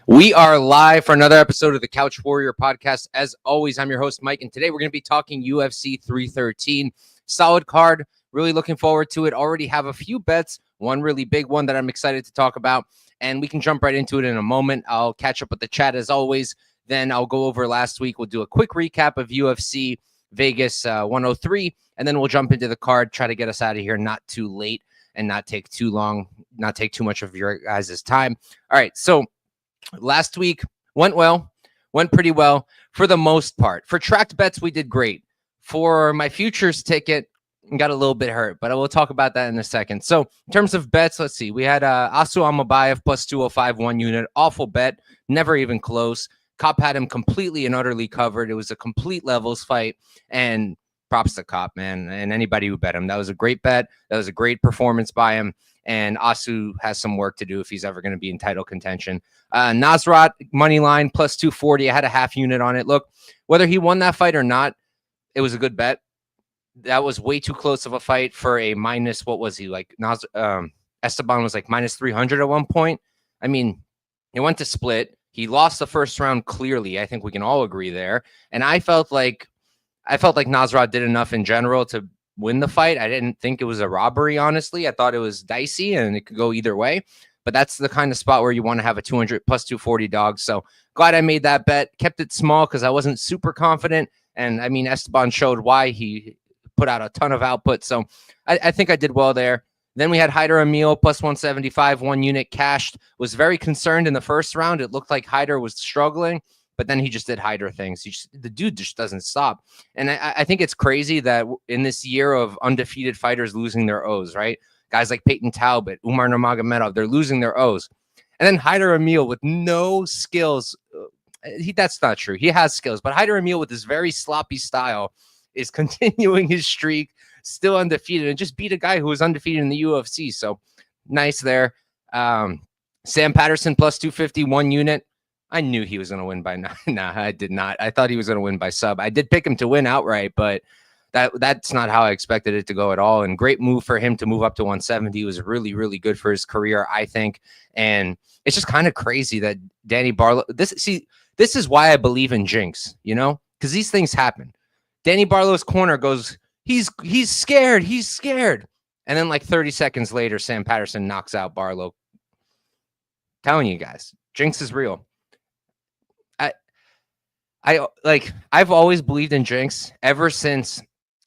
We are live for another episode of the Couch Warrior podcast. As always, I'm your host, Mike, and today we're going to be talking UFC 313. Solid card. Really looking forward to it. Already have a few bets, one really big one that I'm excited to talk about, and we can jump right into it in a moment. I'll catch up with the chat as always. Then I'll go over last week. We'll do a quick recap of UFC Vegas 103, and then we'll jump into the card, try to get us out of here not too late and not take too long, not take too much of your guys' time. All right, so last week went pretty well for the most part. For tracked bets, we did great. For my futures ticket, got a little bit hurt, but I will talk about that in a second. So in terms of bets, let's see. We had Asu Amabayev plus 205, 1 unit. Awful bet, never even close. Cop had him completely and utterly covered. It was a complete levels fight, and props to Cop, man, and anybody who bet him. That was a great bet. That was a great performance by him. And Asu has some work to do if he's ever going to be in title contention. Nasrat, money line, plus 240. I had a half unit on it. Look, whether he won that fight or not, it was a good bet. That was way too close of a fight for a minus, what was he, like Esteban was like minus 300 at one point. I mean, it went to split. He lost the first round clearly. I think we can all agree there. And I felt like Nasrat did enough in general to win the fight. I didn't think it was a robbery, honestly. I thought it was dicey and it could go either way. But that's the kind of spot where you want to have a 200 plus 240 dog. So glad I made that bet. Kept it small because I wasn't super confident. And I mean, Esteban showed why. He put out a ton of output. So I think I did well there. Then we had Hyder Emil plus 175, 1 unit cashed. Was very concerned in the first round. It looked like Hyder was struggling, but then he just did Hyder things. The dude just doesn't stop. And I think it's crazy that in this year of undefeated fighters losing their O's, right? Guys like Peyton Talbot, Umar Nurmagomedov, they're losing their O's. And then Hyder Emil with no skills. That's not true. He has skills, but Hyder Emil with this very sloppy style is continuing his streak, still undefeated, and just beat a guy who was undefeated in the UFC. So nice there. Sam Patterson plus 250, 1 unit. I knew he was going to win by nine. Nah, I did not. I thought he was going to win by sub. I did pick him to win outright, but that's not how I expected it to go at all. And great move for him to move up to 170. It was really, really good for his career, I think. And it's just kind of crazy that Danny Barlow. This is why I believe in jinx, because these things happen. Danny Barlow's corner goes, he's scared, and then like 30 seconds later, Sam Patterson knocks out Barlow. Telling you guys, jinx is real. I've always believed in jinx ever since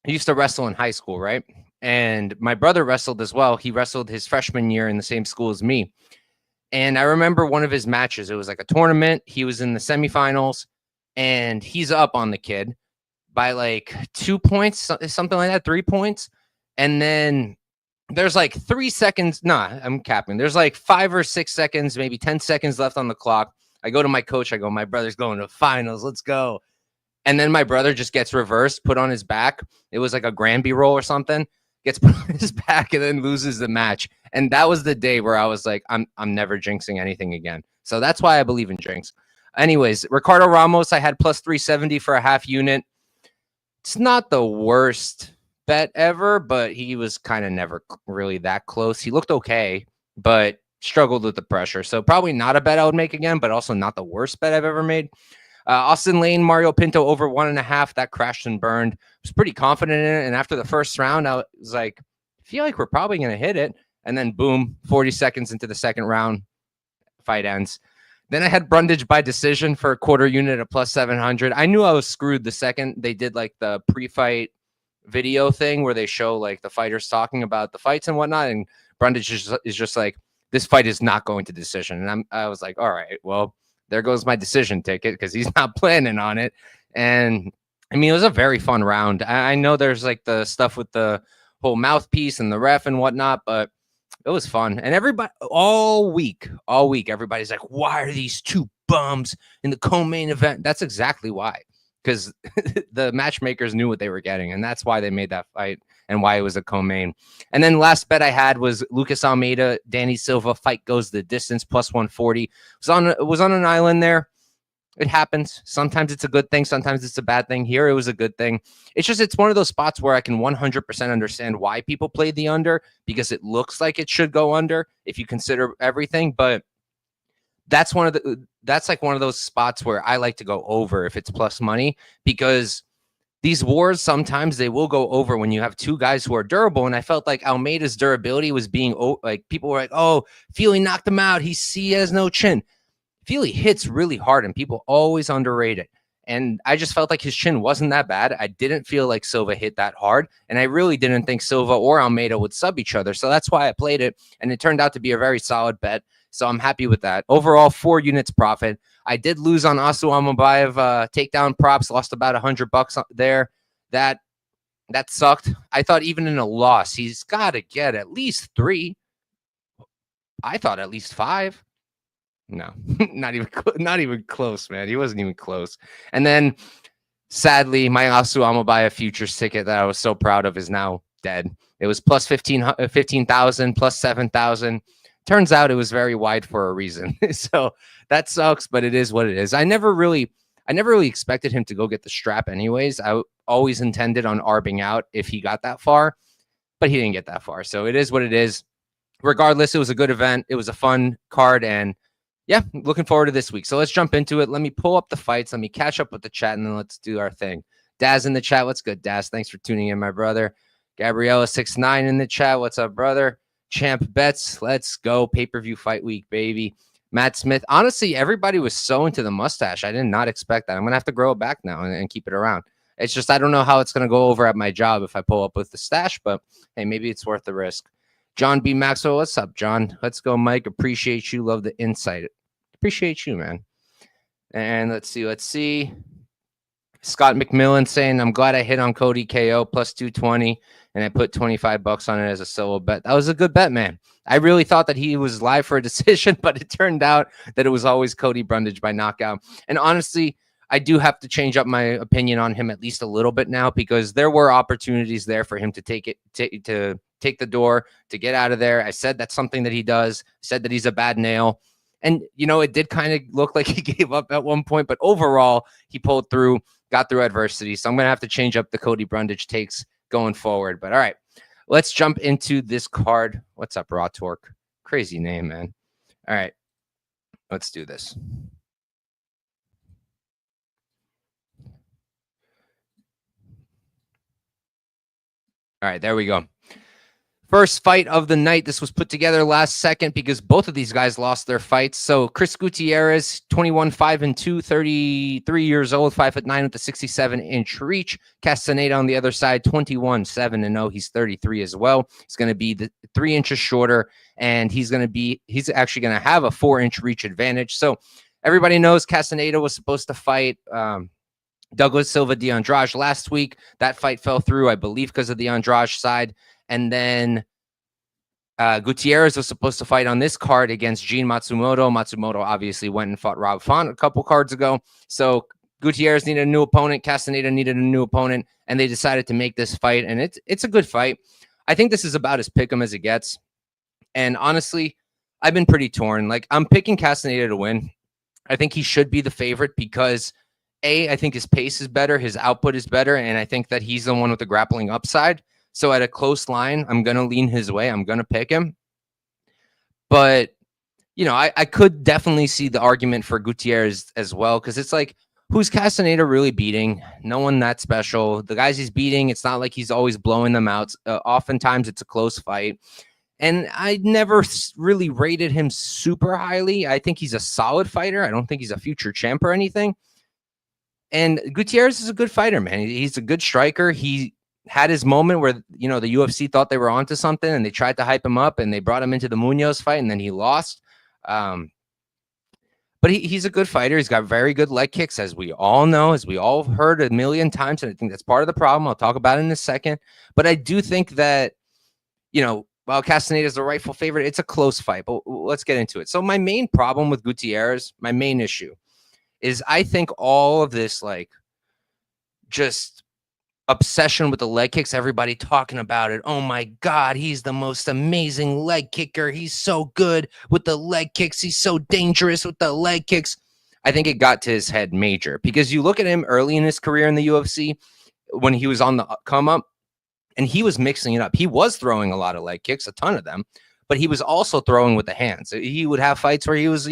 I used to wrestle in high school, right? And my brother wrestled as well. He wrestled his freshman year in the same school as me. And I remember one of his matches. It was like a tournament. He was in the semifinals, and he's up on the kid by like 2 points, something like that, 3 points. And then there's like 3 seconds. Nah, I'm capping. There's like 5 or 6 seconds, maybe 10 seconds left on the clock. I go to my coach. I go, my brother's going to finals. Let's go. And then my brother just gets reversed, put on his back. It was like a Granby roll or something. Gets put on his back and then loses the match. And that was the day where I was like, I'm never jinxing anything again. So that's why I believe in jinx. Anyways, Ricardo Ramos, I had plus 370 for a half unit. It's not the worst bet ever, but he was kind of never really that close. He looked okay, but struggled with the pressure. So probably not a bet I would make again, but also not the worst bet I've ever made. Austin Lane, Mario Pinto over 1.5. That crashed and burned. I was pretty confident in it. And after the first round, I was like, I feel like we're probably going to hit it. And then boom, 40 seconds into the second round, fight ends. Then I had Brundage by decision for a quarter unit at plus 700. I knew I was screwed the second they did like the pre-fight video thing where they show like the fighters talking about the fights and whatnot. And Brundage is just like, this fight is not going to decision. And I was like, all right, well, there goes my decision ticket because he's not planning on it. And I mean, it was a very fun round. I know there's like the stuff with the whole mouthpiece and the ref and whatnot, but it was fun. And everybody all week, everybody's like, why are these two bums in the co-main event? That's exactly why. Because the matchmakers knew what they were getting, and that's why they made that fight and why it was a co-main. And then last bet I had was Lucas Almeida, Danny Silva, fight goes the distance, plus 140. It was on an island there. It happens. Sometimes it's a good thing. Sometimes it's a bad thing. Here, it was a good thing. It's one of those spots where I can 100% understand why people played the under, because it looks like it should go under if you consider everything. But that's like one of those spots where I like to go over if it's plus money, because these wars, sometimes they will go over when you have two guys who are durable. And I felt like Almeida's durability was being, like, people were like, oh, Fili knocked him out. He has no chin. Fili hits really hard and people always underrate it. And I just felt like his chin wasn't that bad. I didn't feel like Silva hit that hard. And I really didn't think Silva or Almeida would sub each other. So that's why I played it. And it turned out to be a very solid bet. So I'm happy with that. Overall, 4 units profit. I did lose on Asu Amabayev takedown props, lost about $100 there. That sucked. I thought even in a loss, he's got to get at least 3. I thought at least 5. No, not even close, man. He wasn't even close. And then, sadly, my Asu Amabayev futures ticket that I was so proud of is now dead. It was plus 15,000, plus 7,000. Turns out it was very wide for a reason. So that sucks, but it is what it is. I never really expected him to go get the strap anyways. I always intended on arbing out if he got that far, but he didn't get that far. So it is what it is. Regardless, it was a good event. It was a fun card, and yeah, looking forward to this week. So let's jump into it. Let me pull up the fights. Let me catch up with the chat, and then let's do our thing. Daz in the chat. What's good, Daz? Thanks for tuning in, my brother. Gabriella69 in the chat. What's up, brother? Champ Bets. Let's go. Pay-per-view fight week, baby. Matt Smith. Honestly, everybody was so into the mustache. I did not expect that. I'm going to have to grow it back now and keep it around. It's just I don't know how it's going to go over at my job if I pull up with the stash, but hey, maybe it's worth the risk. John B. Maxwell. What's up, John? Let's go, Mike. Appreciate you. Love the insight. Appreciate you, man. And let's see. Scott McMillan saying, I'm glad I hit on Cody KO plus 220, and I put $25 on it as a solo bet. That was a good bet, man. I really thought that he was live for a decision, but it turned out that it was always Cody Brundage by knockout. And honestly, I do have to change up my opinion on him at least a little bit now, because there were opportunities there for him to take the door, to get out of there. I said that's something that he does. Said that he's a bad nail. And, it did kind of look like he gave up at one point, but overall, he pulled through, got through adversity. So I'm going to have to change up the Cody Brundage takes going forward. But all right, let's jump into this card. What's up, Raw Torque? Crazy name, man. All right, let's do this. All right, there we go. First fight of the night. This was put together last second because both of these guys lost their fights. So Chris Gutierrez, 21-5-2, 33 years old, 5'9" with a 67-inch reach. Castaneda on the other side, 21-7-0. He's 33 as well. He's going to be the 3 inches shorter, and he's actually going to have a 4-inch reach advantage. So everybody knows Castaneda was supposed to fight Douglas Silva de Andrade last week. That fight fell through, I believe, because of the Andrade side. And then Gutierrez was supposed to fight on this card against Gene Matsumoto. Matsumoto obviously went and fought Rob Font a couple cards ago. So Gutierrez needed a new opponent. Castaneda needed a new opponent. And they decided to make this fight. And it's a good fight. I think this is about as pick 'em as it gets. And honestly, I've been pretty torn. Like, I'm picking Castaneda to win. I think he should be the favorite because, I think his pace is better. His output is better. And I think that he's the one with the grappling upside. So at a close line, I'm going to lean his way. I'm going to pick him. But, I could definitely see the argument for Gutierrez as well, because it's like, who's Castaneda really beating? No one that special. The guys he's beating, it's not like he's always blowing them out. Oftentimes, it's a close fight. And I never really rated him super highly. I think he's a solid fighter. I don't think he's a future champ or anything. And Gutierrez is a good fighter, man. He's a good striker. He had his moment where, the UFC thought they were onto something and they tried to hype him up and they brought him into the Munoz fight and then he lost. But he's a good fighter. He's got very good leg kicks, as we all know, as we all heard a million times. And I think that's part of the problem. I'll talk about it in a second. But I do think that, while Castaneda is the rightful favorite, it's a close fight. But let's get into it. So my main problem with Gutierrez, my main issue, is I think all of this, like, just obsession with the leg kicks, everybody talking about it. Oh my God, he's the most amazing leg kicker. He's so good with the leg kicks. He's so dangerous with the leg kicks. I think it got to his head major because you look at him early in his career in the UFC when he was on the come up and he was mixing it up. He was throwing a lot of leg kicks, a ton of them, but he was also throwing with the hands. He would have fights where he was,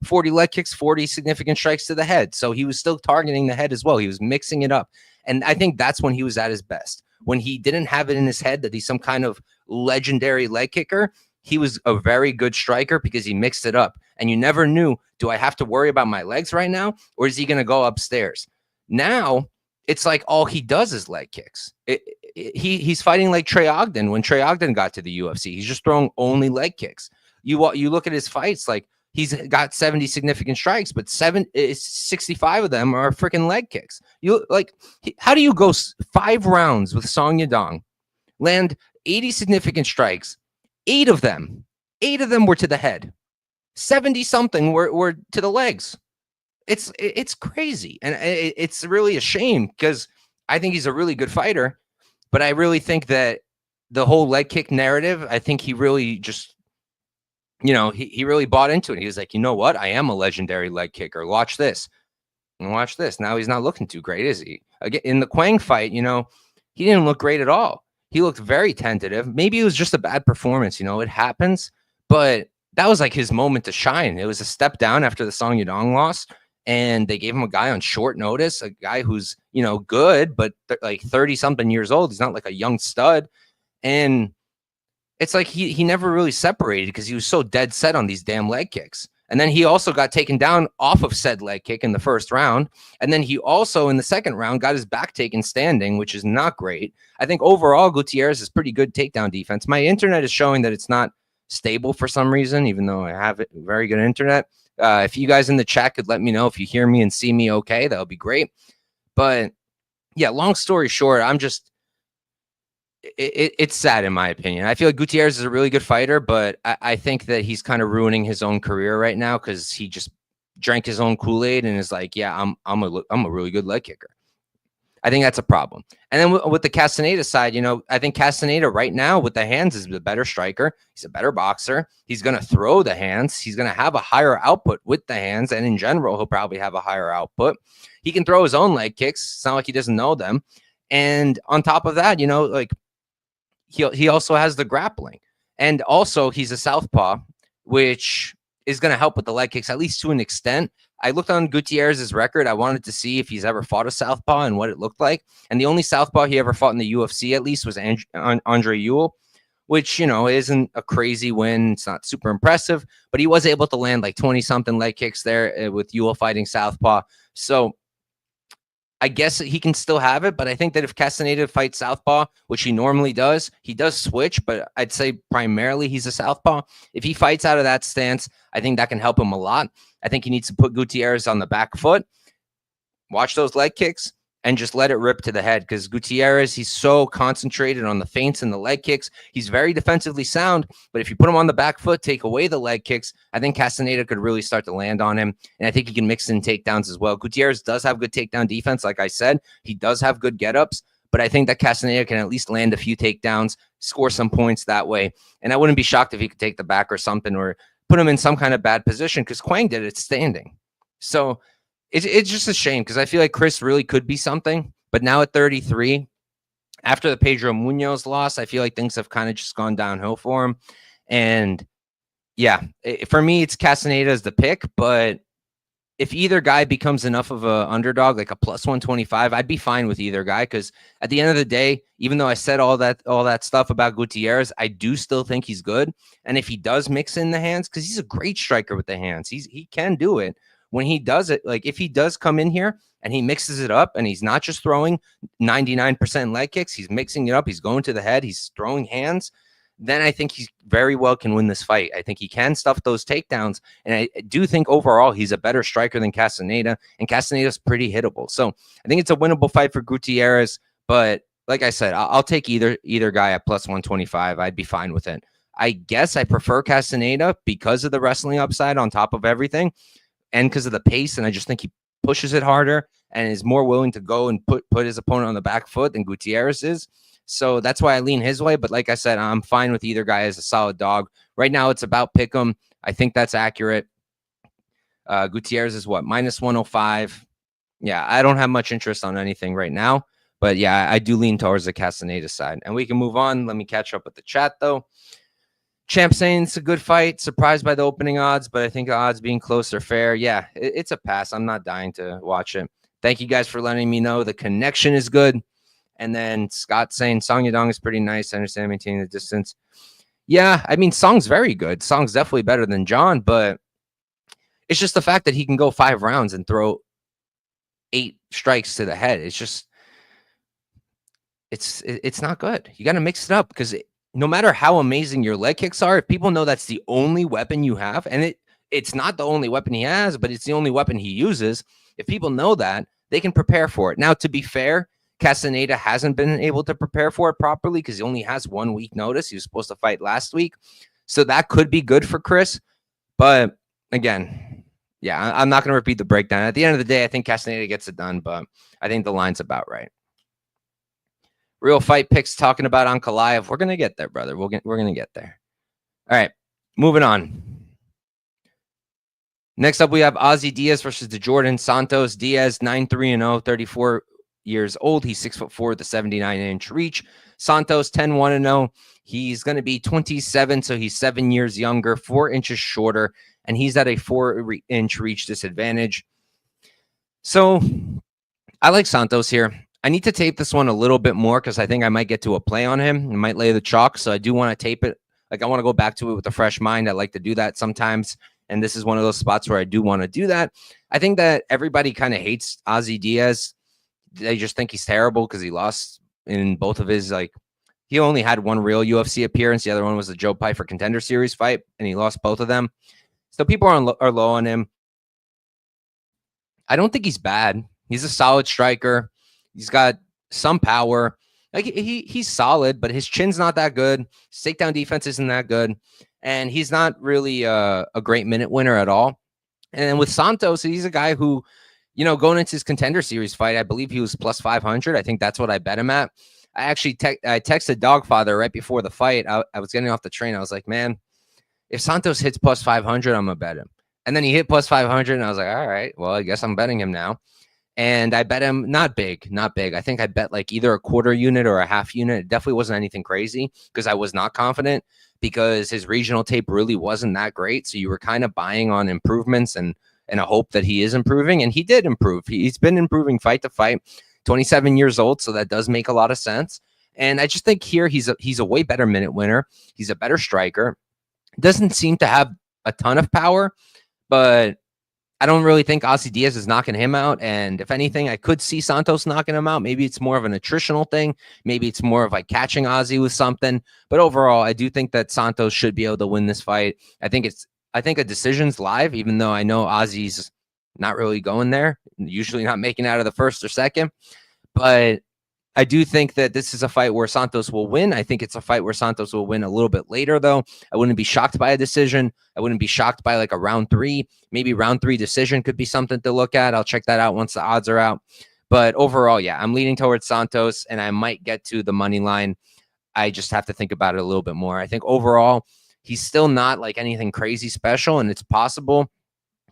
40 leg kicks, 40 significant strikes to the head. So he was still targeting the head as well. He was mixing it up. And I think that's when he was at his best. When he didn't have it in his head that he's some kind of legendary leg kicker, he was a very good striker because he mixed it up. And you never knew, do I have to worry about my legs right now? Or is he going to go upstairs? Now, it's like all he does is leg kicks. He's fighting like Trey Ogden when Trey Ogden got to the UFC. He's just throwing only leg kicks. You look at his fights, like he's got 70 significant strikes, but 65 of them are freaking leg kicks. How do you go 5 rounds with Song Yadong, land 80 significant strikes? 8 of them were to the head. 70 something were to the legs. It's crazy. And it's really a shame because I think he's a really good fighter, but I really think that the whole leg kick narrative, I think he really just, he really bought into it. He was like, you know what? I am a legendary leg kicker. Watch this. And watch this. Now he's not looking too great, is he? Again, in the Quang fight, he didn't look great at all. He looked very tentative. Maybe it was just a bad performance. It happens. But that was like his moment to shine. It was a step down after the Song Yadong loss. And they gave him a guy on short notice, a guy who's, good, but like 30 something years old. He's not like a young stud. And it's like he never really separated because he was so dead set on these damn leg kicks. And then he also got taken down off of said leg kick in the first round. And then he also in the second round got his back taken standing, which is not great. I think overall Gutierrez is pretty good takedown defense. My internet is showing that it's not stable for some reason, even though I have very good internet. If you guys in the chat could let me know if you hear me and see me okay, that would be great. But yeah, long story short, it's sad in my opinion. I feel like Gutierrez is a really good fighter, but I think that he's kind of ruining his own career right now because he just drank his own Kool-Aid and is like, yeah, I'm a really good leg kicker. I think that's a problem. And then with the Castaneda side, I think Castaneda right now with the hands is the better striker. He's a better boxer. He's going to throw the hands. He's going to have a higher output with the hands. And in general, he'll probably have a higher output. He can throw his own leg kicks. It's not like he doesn't know them. And on top of that, like he also has the grappling. And also he's a southpaw, which is going to help with the leg kicks, at least to an extent. I looked on Gutierrez's record. I wanted to see if he's ever fought a southpaw and what it looked like. And the only southpaw he ever fought in the UFC, at least, was Andre Ewell, which, isn't a crazy win. It's not super impressive, but he was able to land like 20-something leg kicks there with Ewell fighting southpaw. So I guess he can still have it, but I think that if Castaneda fights southpaw, which he normally does, he does switch, but I'd say primarily he's a southpaw. If he fights out of that stance, I think that can help him a lot. I think he needs to put Gutierrez on the back foot, watch those leg kicks, and just let it rip to the head because Gutierrez, he's so concentrated on the feints and the leg kicks. He's very defensively sound, but if you put him on the back foot, take away the leg kicks, I think Castaneda could really start to land on him, and I think he can mix in takedowns as well. Gutierrez does have good takedown defense, like I said. He does have good get-ups, but I think that Castaneda can at least land a few takedowns, score some points that way, and I wouldn't be shocked if he could take the back or something or put him in some kind of bad position because Quang did it standing. So it's just a shame because I feel like Chris really could be something. But now at 33, after the Pedro Munoz loss, I feel like things have kind of just gone downhill for him. And yeah, for me, it's Castaneda as the pick. But if either guy becomes enough of an underdog, like a plus 125, I'd be fine with either guy because at the end of the day, even though I said all that stuff about Gutierrez, I do still think he's good. And if he does mix in the hands, because he's a great striker with the hands, he can do it. When he does it, like if he does come in here and he mixes it up and he's not just throwing 99% leg kicks, he's mixing it up, he's going to the head, he's throwing hands, then I think he very well can win this fight. I think he can stuff those takedowns. And I do think overall he's a better striker than Castaneda, and Castaneda's pretty hittable. So I think it's a winnable fight for Gutierrez. But like I said, I'll take either guy at plus 125. I'd be fine with it. I guess I prefer Castaneda because of the wrestling upside on top of everything. And because of the pace, and I just think he pushes it harder and is more willing to go and put his opponent on the back foot than Gutierrez is. So that's why I lean his way. But like I said, I'm fine with either guy as a solid dog. Right now, it's about pick 'em. I think that's accurate. Gutierrez is what? Minus 105. Yeah, I don't have much interest on anything right now. But yeah, I do lean towards the Castaneda side. And we can move on. Let me catch up with the chat, though. Champ saying it's a good fight. Surprised by the opening odds, but I think the odds being close are fair. Yeah, it's a pass. I'm not dying to watch it. Thank you guys for letting me know the connection is good. And then Scott saying Song Yadong is pretty nice. I understand maintaining the distance. Yeah, I mean, Song's very good. Song's definitely better than John, but it's just the fact that he can go 5 rounds and throw 8 strikes to the head. It's just, it's not good. You got to mix it up because no matter how amazing your leg kicks are, if people know that's the only weapon you have, and it's not the only weapon he has, but it's the only weapon he uses. If people know that, they can prepare for it. Now, to be fair, Castaneda hasn't been able to prepare for it properly because he only has 1 week notice. He was supposed to fight last week. So that could be good for Chris. But again, yeah, I'm not going to repeat the breakdown. At the end of the day, I think Castaneda gets it done, but I think the line's about right. Real fight picks talking about Ankalaev. We're going to get there, brother. We're going to get there. All right, moving on. Next up, we have Ozzy Diaz versus Djorden. Santos. Diaz, 9-3-0, 34 years old. He's 6'4" with a 79-inch reach. Santos, 10-1-0. He's going to be 27, so he's 7 years younger, 4 inches shorter, and he's at a 4-inch reach disadvantage. So I like Santos here. I need to tape this one a little bit more because I think I might get to a play on him. I might lay the chalk, so I do want to tape it. Like, I want to go back to it with a fresh mind. I like to do that sometimes, and this is one of those spots where I do want to do that. I think that everybody kind of hates Ozzy Diaz. They just think he's terrible because he lost in both of his, like, he only had 1 real UFC appearance. The other one was the Joe Pyfer Contender Series fight, and he lost both of them. So people are low on him. I don't think he's bad. He's a solid striker. He's got some power. Like, he's solid, but his chin's not that good. His takedown defense isn't that good. And he's not really a great minute winner at all. And with Santos, he's a guy who, you know, going into his Contender Series fight, I believe he was plus 500. I think that's what I bet him at. I actually I texted Dogfather right before the fight. I was getting off the train. I was like, man, if Santos hits plus 500, I'm going to bet him. And then he hit plus 500, and I was like, all right, well, I guess I'm betting him now. And I bet him not big. I think I bet like either a quarter unit or a half unit. It definitely wasn't anything crazy because I was not confident because his regional tape really wasn't that great. So you were kind of buying on improvements and a hope that he is improving. And he did improve. He's been improving fight to fight, 27 years old. So that does make a lot of sense. And I just think here he's a way better minute winner. He's a better striker. Doesn't seem to have a ton of power, but I don't really think Ozzy Diaz is knocking him out. And if anything, I could see Santos knocking him out. Maybe it's more of an attritional thing. Maybe it's more of like catching Ozzy with something. But overall, I do think that Santos should be able to win this fight. I think a decision's live, even though I know Ozzy's not really going there, usually not making out of the first or second. But I do think that this is a fight where Santos will win. I think it's a fight where Santos will win a little bit later, though. I wouldn't be shocked by a decision. I wouldn't be shocked by like a round 3. Maybe round 3 decision could be something to look at. I'll check that out once the odds are out. But overall, yeah, I'm leaning towards Santos, and I might get to the money line. I just have to think about it a little bit more. I think overall, he's still not like anything crazy special, and it's possible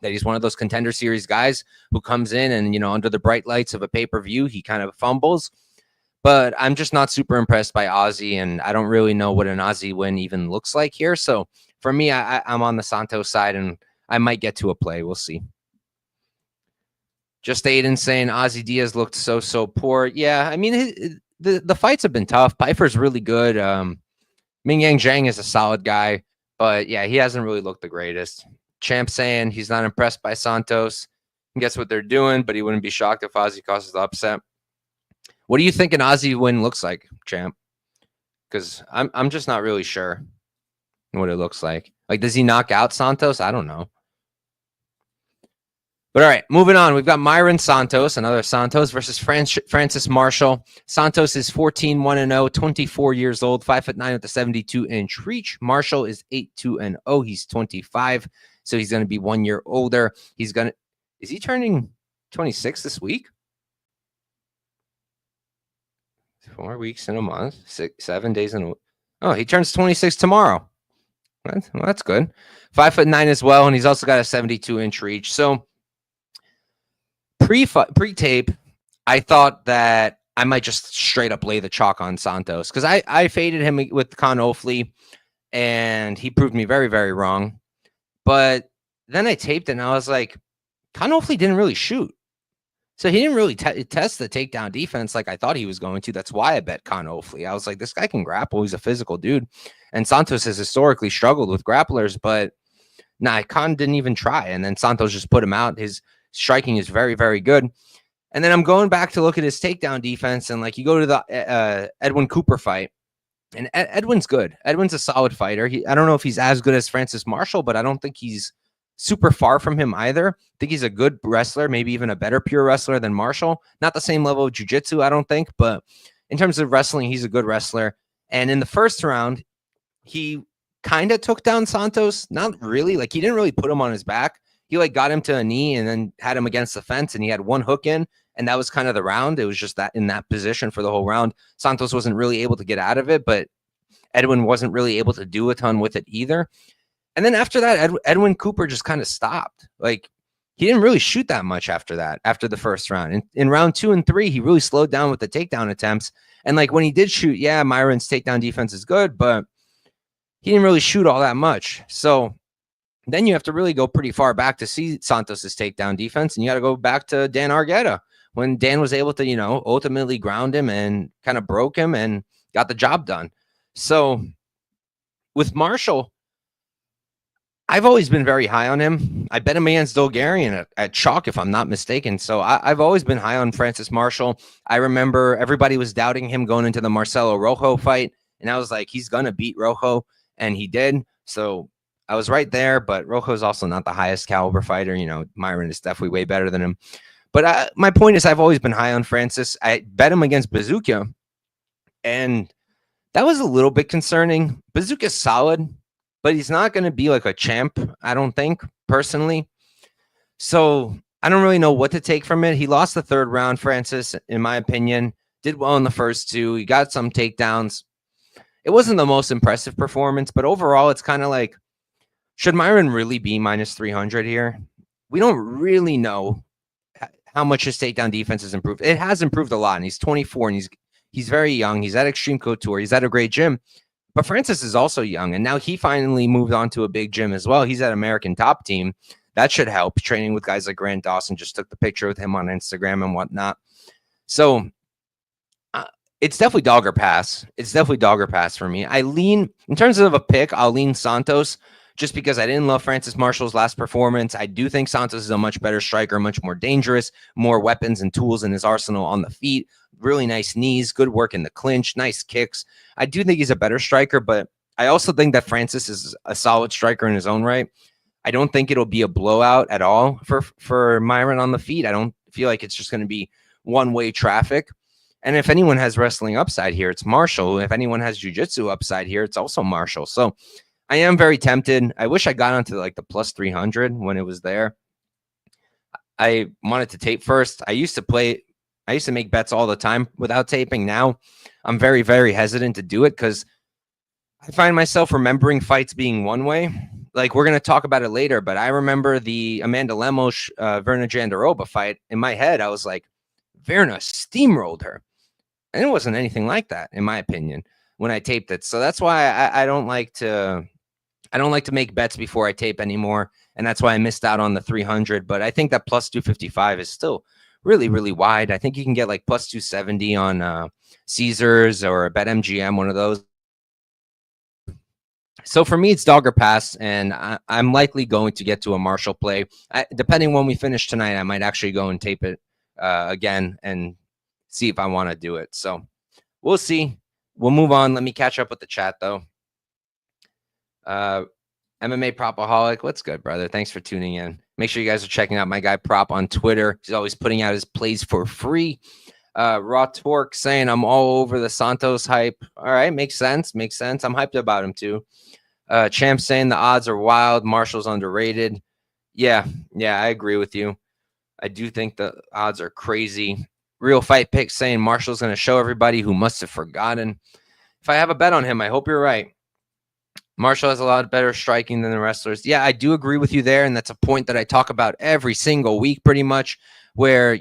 that he's one of those Contender Series guys who comes in and, you know, under the bright lights of a pay-per-view, he kind of fumbles. But I'm just not super impressed by Ozzy, and I don't really know what an Ozzy win even looks like here. So for me, I'm on the Santos side, and I might get to a play. We'll see. Just Aiden saying Ozzy Diaz looked so poor. Yeah, I mean, the fights have been tough. Pyfer's really good. Ming Yang Zhang is a solid guy, but yeah, he hasn't really looked the greatest. Champ saying he's not impressed by Santos. And guess what they're doing, but he wouldn't be shocked if Ozzy causes the upset. What do you think an Ozzy win looks like, Champ? Because I'm just not really sure what it looks like. Like, does he knock out Santos? I don't know. But all right, moving on. We've got Mairon Santos, another Santos, versus Francis Marshall. Santos is 14-1-0, 24 years old, 5'9" with a 72-inch reach. Marshall is 8-2-0. He's 25, so he's going to be 1 year older. Is he turning 26 this week? 4 weeks in a month, 7 days in a week. Oh, he turns 26 tomorrow. Well, that's good. 5'9" as well, and he's also got a 72-inch reach. So pre-tape, I thought that I might just straight up lay the chalk on Santos because I faded him with Con Ofley, and he proved me very, very wrong. But then I taped it, and I was like, Konofli didn't really shoot. So he didn't really test the takedown defense like I thought he was going to. That's why I bet Konofli. I was like, this guy can grapple. He's a physical dude. And Santos has historically struggled with grapplers, but nah, Khan didn't even try. And then Santos just put him out. His striking is very, very good. And then I'm going back to look at his takedown defense, and like you go to the Edwin Cooper fight, and Edwin's good. Edwin's a solid fighter. I don't know if he's as good as Francis Marshall, but I don't think he's super far from him either. I think he's a good wrestler, maybe even a better pure wrestler than Marshall. Not the same level of jiu-jitsu, I don't think, but in terms of wrestling, he's a good wrestler. And in the first round, he kind of took down Santos. Not really. Like, he didn't really put him on his back. He like got him to a knee and then had him against the fence, and he had one hook in, and that was kind of the round. It was just that in that position for the whole round. Santos wasn't really able to get out of it, but Edwin wasn't really able to do a ton with it either. And then after that, Edwin Cooper just kind of stopped. Like, he didn't really shoot that much after that, after the first round. In round 2 and 3, he really slowed down with the takedown attempts. And like when he did shoot, yeah, Mairon's takedown defense is good, but he didn't really shoot all that much. So then you have to really go pretty far back to see Santos's takedown defense. And you got to go back to Dan Argueta when Dan was able to, ultimately ground him and kind of broke him and got the job done. So with Marshall, I've always been very high on him. I bet him against Djorden at chalk, if I'm not mistaken. So I've always been high on Francis Marshall. I remember everybody was doubting him going into the Marcelo Rojo fight, and I was like, he's going to beat Rojo, and he did. So I was right there, but Rojo's also not the highest caliber fighter. Mairon is definitely way better than him. But my point is, I've always been high on Francis. I bet him against Bazooka, and that was a little bit concerning. Bazooka's solid, but he's not going to be like a champ, I don't think, personally. So I don't really know what to take from it. He lost the third round, Francis, in my opinion. Did well in the first two. He got some takedowns. It wasn't the most impressive performance, but overall, it's kind of like, should Mairon really be minus 300 here? We don't really know how much his takedown defense has improved. It has improved a lot, and he's 24, and he's very young. He's at Extreme Couture. He's at a great gym. But Francis is also young, and now he finally moved on to a big gym as well. He's at American Top Team. That should help. Training with guys like Grant Dawson, just took the picture with him on Instagram and whatnot. So it's definitely dog or pass. It's definitely dog or pass for me. I lean, in terms of a pick, I'll lean Santos just because I didn't love Francis Marshall's last performance. I do think Santos is a much better striker, much more dangerous, more weapons and tools in his arsenal on the feet. Really nice knees, good work in the clinch, nice kicks. I do think he's a better striker, but I also think that Francis is a solid striker in his own right. I don't think it'll be a blowout at all for Mairon on the feet. I don't feel like it's just going to be one-way traffic. And if anyone has wrestling upside here, it's Marshall. If anyone has jiu-jitsu upside here, it's also Marshall. So I am very tempted. I wish I got onto like the plus 300 when it was there. I wanted to tape first. I used to make bets all the time without taping. Now I'm very, very hesitant to do it because I find myself remembering fights being one way. Like, we're going to talk about it later, but I remember the Amanda Lemos, Verna Jandiroba fight. In my head, I was like, Verna steamrolled her. And it wasn't anything like that, in my opinion, when I taped it. So that's why I don't like to make bets before I tape anymore. And that's why I missed out on the 300. But I think that plus 255 is still really, really wide. I think you can get like plus 270 on Caesars or BetMGM, one of those. So for me, it's dog or pass, and I'm likely going to get to a Marshall play. Depending when we finish tonight, I might actually go and tape it again and see if I want to do it. So we'll see. We'll move on. Let me catch up with the chat, though. MMA Propaholic, what's good, brother? Thanks for tuning in. Make sure you guys are checking out my guy Prop on Twitter. He's always putting out his plays for free. Raw Torque saying I'm all over the Santos hype. All right, makes sense. Makes sense. I'm hyped about him too. Champ saying the odds are wild. Marshall's underrated. Yeah, I agree with you. I do think the odds are crazy. Real Fight Pick saying Marshall's going to show everybody who must have forgotten. If I have a bet on him, I hope you're right. Marshall has a lot better striking than the wrestlers. Yeah, I do agree with you there, and that's a point that I talk about every single week pretty much, where,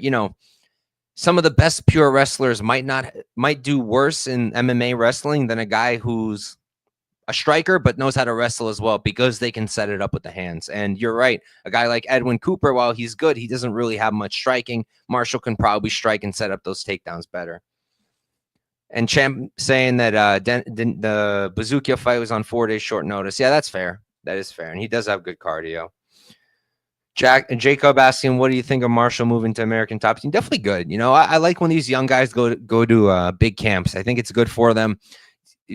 some of the best pure wrestlers might do worse in MMA wrestling than a guy who's a striker, but knows how to wrestle as well because they can set it up with the hands. And you're right. A guy like Edwin Cooper, while he's good, he doesn't really have much striking. Marshall can probably strike and set up those takedowns better. And Champ saying that the Bazooka fight was on 4 days short notice. Yeah, that's fair. That is fair. And he does have good cardio. Jacob asking, what do you think of Marshall moving to American Top Team? Definitely good. You know, I like when these young guys go to big camps. I think it's good for them.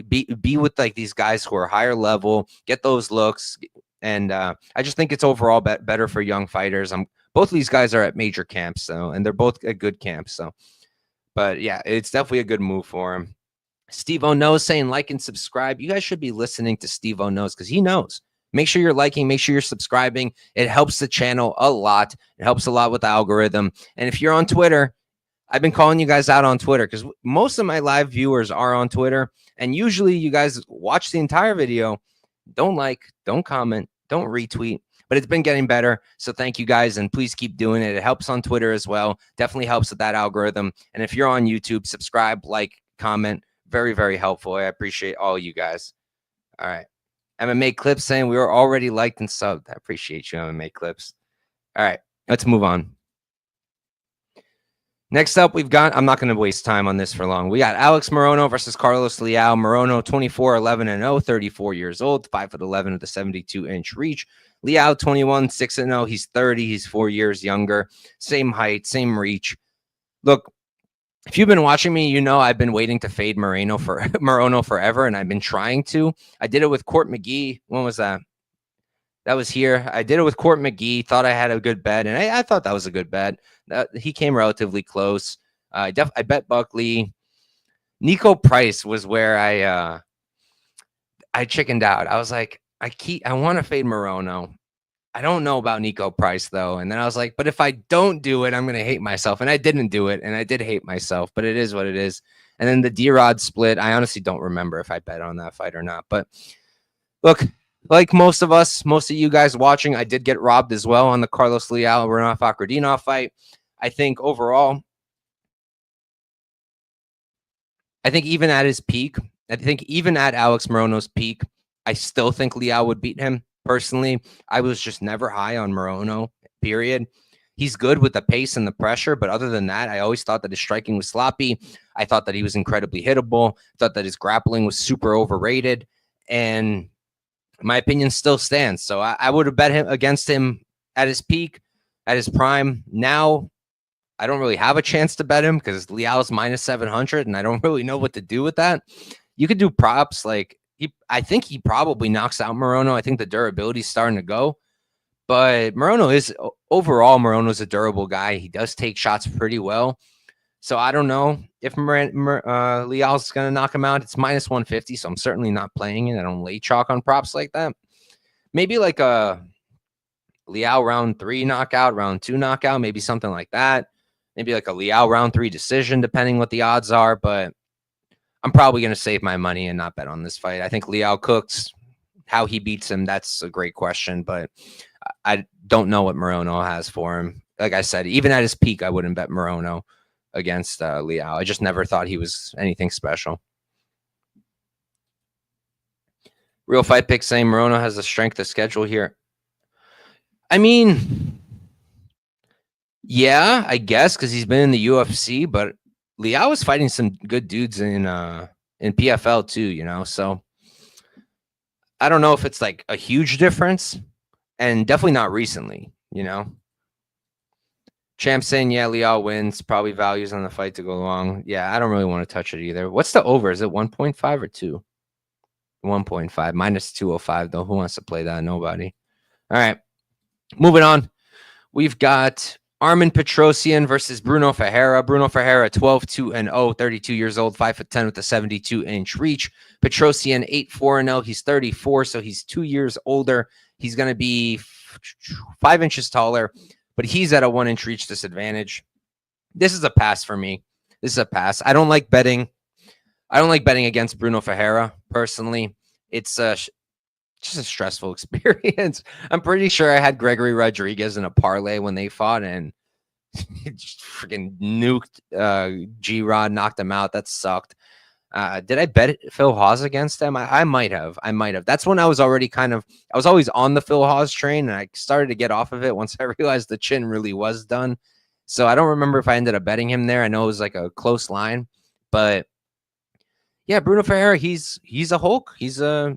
Be with like these guys who are higher level, get those looks. And I just think it's overall better for young fighters. Both of these guys are at major camps, and they're both at good camps. So, but yeah, it's definitely a good move for him. Steve O knows saying like and subscribe. You guys should be listening to Steve O knows because he knows. Make sure you're liking, make sure you're subscribing. It helps the channel a lot. It helps a lot with the algorithm. And if you're on Twitter, I've been calling you guys out on Twitter because most of my live viewers are on Twitter. And usually you guys watch the entire video, don't like, don't comment, don't retweet. But it's been getting better. So thank you guys. And please keep doing it. It helps on Twitter as well. Definitely helps with that algorithm. And if you're on YouTube, subscribe, like, comment. Very, very helpful. I appreciate all you guys. All right. MMA Clips saying we were already liked and subbed. I appreciate you, MMA Clips. All right, let's move on. Next up, we've got, I'm not going to waste time on this for long. We got Alex Morono versus Carlos Leal. Morono, 24-11-0, 34 years old, 5'11" with a 72-inch reach. Leal, 21, 6-0. He's 30. He's 4 years younger. Same height, same reach. Look, if you've been watching me, you know I've been waiting to fade Morono forever, and I've been trying to. I did it with Court McGee. When was that? That was here. I did it with Court McGee. Thought I had a good bet, and I thought that was a good bet. He came relatively close. I bet Buckley. Nico Price was where I chickened out. I was like, I want to fade Morono. I don't know about Nico Price, though. And then I was like, but if I don't do it, I'm going to hate myself. And I didn't do it. And I did hate myself, but it is what it is. And then the D-Rod split, I honestly don't remember if I bet on that fight or not. But look, like most of us, most of you guys watching, I did get robbed as well on the Carlos Leal Renov Akradinov fight. I think overall, even at his peak, even at Alex Morono's peak, I still think Leal would beat him. Personally, I was just never high on Morono, period. He's good with the pace and the pressure, but other than that, I always thought that his striking was sloppy. I thought that he was incredibly hittable. I thought that his grappling was super overrated, and my opinion still stands. So I would have bet him against him at his peak, at his prime. Now, I don't really have a chance to bet him because Leal's minus 700, and I don't really know what to do with that. You could do props like, I think he probably knocks out Morono. I think the durability is starting to go. But Morono's a durable guy. He does take shots pretty well. So I don't know if Leal's going to knock him out. It's minus 150, so I'm certainly not playing it. I don't lay chalk on props like that. Maybe like a Leal round 3 knockout, round 2 knockout, maybe something like that. Maybe like a Leal round 3 decision, depending what the odds are. But I'm probably going to save my money and not bet on this fight. I think Leal cooks. How he beats him, that's a great question, but I don't know what Morono has for him. Like I said, even at his peak, I wouldn't bet Morono against Leal. I just never thought he was anything special. Real Fight Pick saying Morono has the strength of schedule here. I mean, yeah, I guess, because he's been in the UFC, but Leal was fighting some good dudes in PFL too, you know, so I don't know if it's like a huge difference, and definitely not recently, you know. Champ saying, yeah, Leal wins, probably values on the fight to go along. Yeah, I don't really want to touch it either. What's the over? Is it 1.5 or 2? 1.5 minus 205, though. Who wants to play that? Nobody. All right, moving on. We've got Armen Petrosyan versus Brunno Ferreira. Brunno Ferreira, 12-2-0, 32 years old, 5'10" with a 72-inch reach. Petrosyan, 8-4-0. He's 34, so he's 2 years older. He's going to be 5 inches taller, but he's at a 1-inch reach disadvantage. This is a pass for me. This is a pass. I don't like betting. I don't like betting against Brunno Ferreira, personally. It's just a stressful experience. I'm pretty sure I had Gregory Rodriguez in a parlay when they fought, and it just freaking nuked G-Rod, knocked him out. That sucked. Did I bet Phil Hawes against them? I might have. I might have. That's when I was already I was always on the Phil Hawes train, and I started to get off of it once I realized the chin really was done. So I don't remember if I ended up betting him there. I know it was like a close line, but yeah, Bruno Ferreira, he's a Hulk. He's a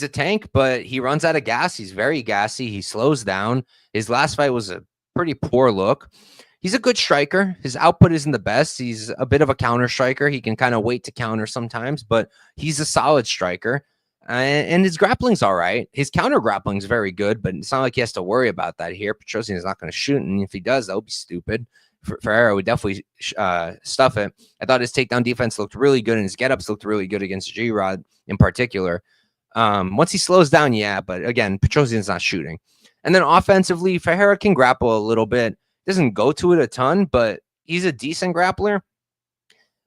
tank, but he runs out of gas. He's very gassy. He slows down. His last fight was a pretty poor look. He's a good striker. His output isn't the best. He's a bit of a counter striker. He can kind of wait to counter sometimes, but he's a solid striker. And his grappling's all right. His counter grappling's very good, but it's not like he has to worry about that here. Petrosyan is not going to shoot, and if he does, that would be stupid. Ferreira would definitely stuff it. I thought his takedown defense looked really good, and his get-ups looked really good against G-Rod in particular. Once he slows down, yeah, but again, Petrosyan's not shooting. And then offensively, Ferreira can grapple a little bit. Doesn't go to it a ton, but he's a decent grappler.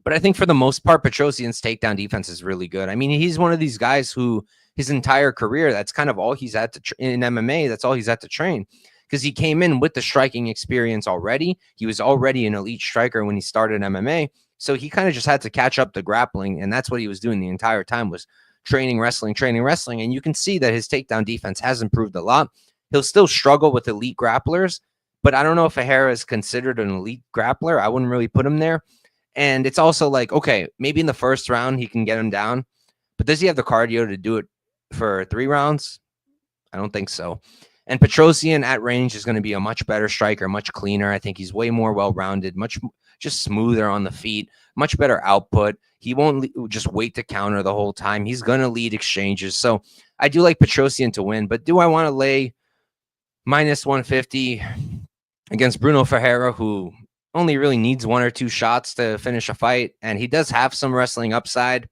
But I think for the most part, Petrosyan's takedown defense is really good. I mean, he's one of these guys who his entire career, that's kind of all he's had to in MMA. That's all he's had to train, because he came in with the striking experience already. He was already an elite striker when he started MMA. So he kind of just had to catch up the grappling. And that's what he was doing the entire time, was training wrestling. And you can see that his takedown defense has improved a lot. He'll still struggle with elite grapplers, but I don't know if Ferreira is considered an elite grappler. I wouldn't really put him there. And it's also like, okay, maybe in the first round he can get him down, but does he have the cardio to do it for 3 rounds? I don't think so. And Petrosyan at range is going to be a much better striker, much cleaner. I think he's way more well-rounded, much just smoother on the feet, much better output. He won't just wait to counter the whole time. He's going to lead exchanges. So I do like Petrosyan to win, but do I want to lay minus 150 against Bruno Ferreira, who only really needs 1 or 2 shots to finish a fight, and he does have some wrestling upside?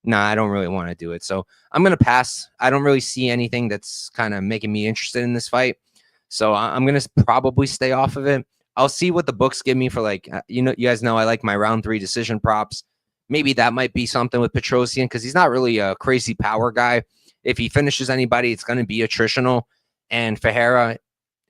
Nah, I don't really want to do it. So I'm going to pass. I don't really see anything that's kind of making me interested in this fight. So I'm going to probably stay off of it. I'll see what the books give me for, like, you guys know I like my round 3 decision props. Maybe that might be something with Petrosyan, because he's not really a crazy power guy. If he finishes anybody, it's going to be attritional. And Ferreira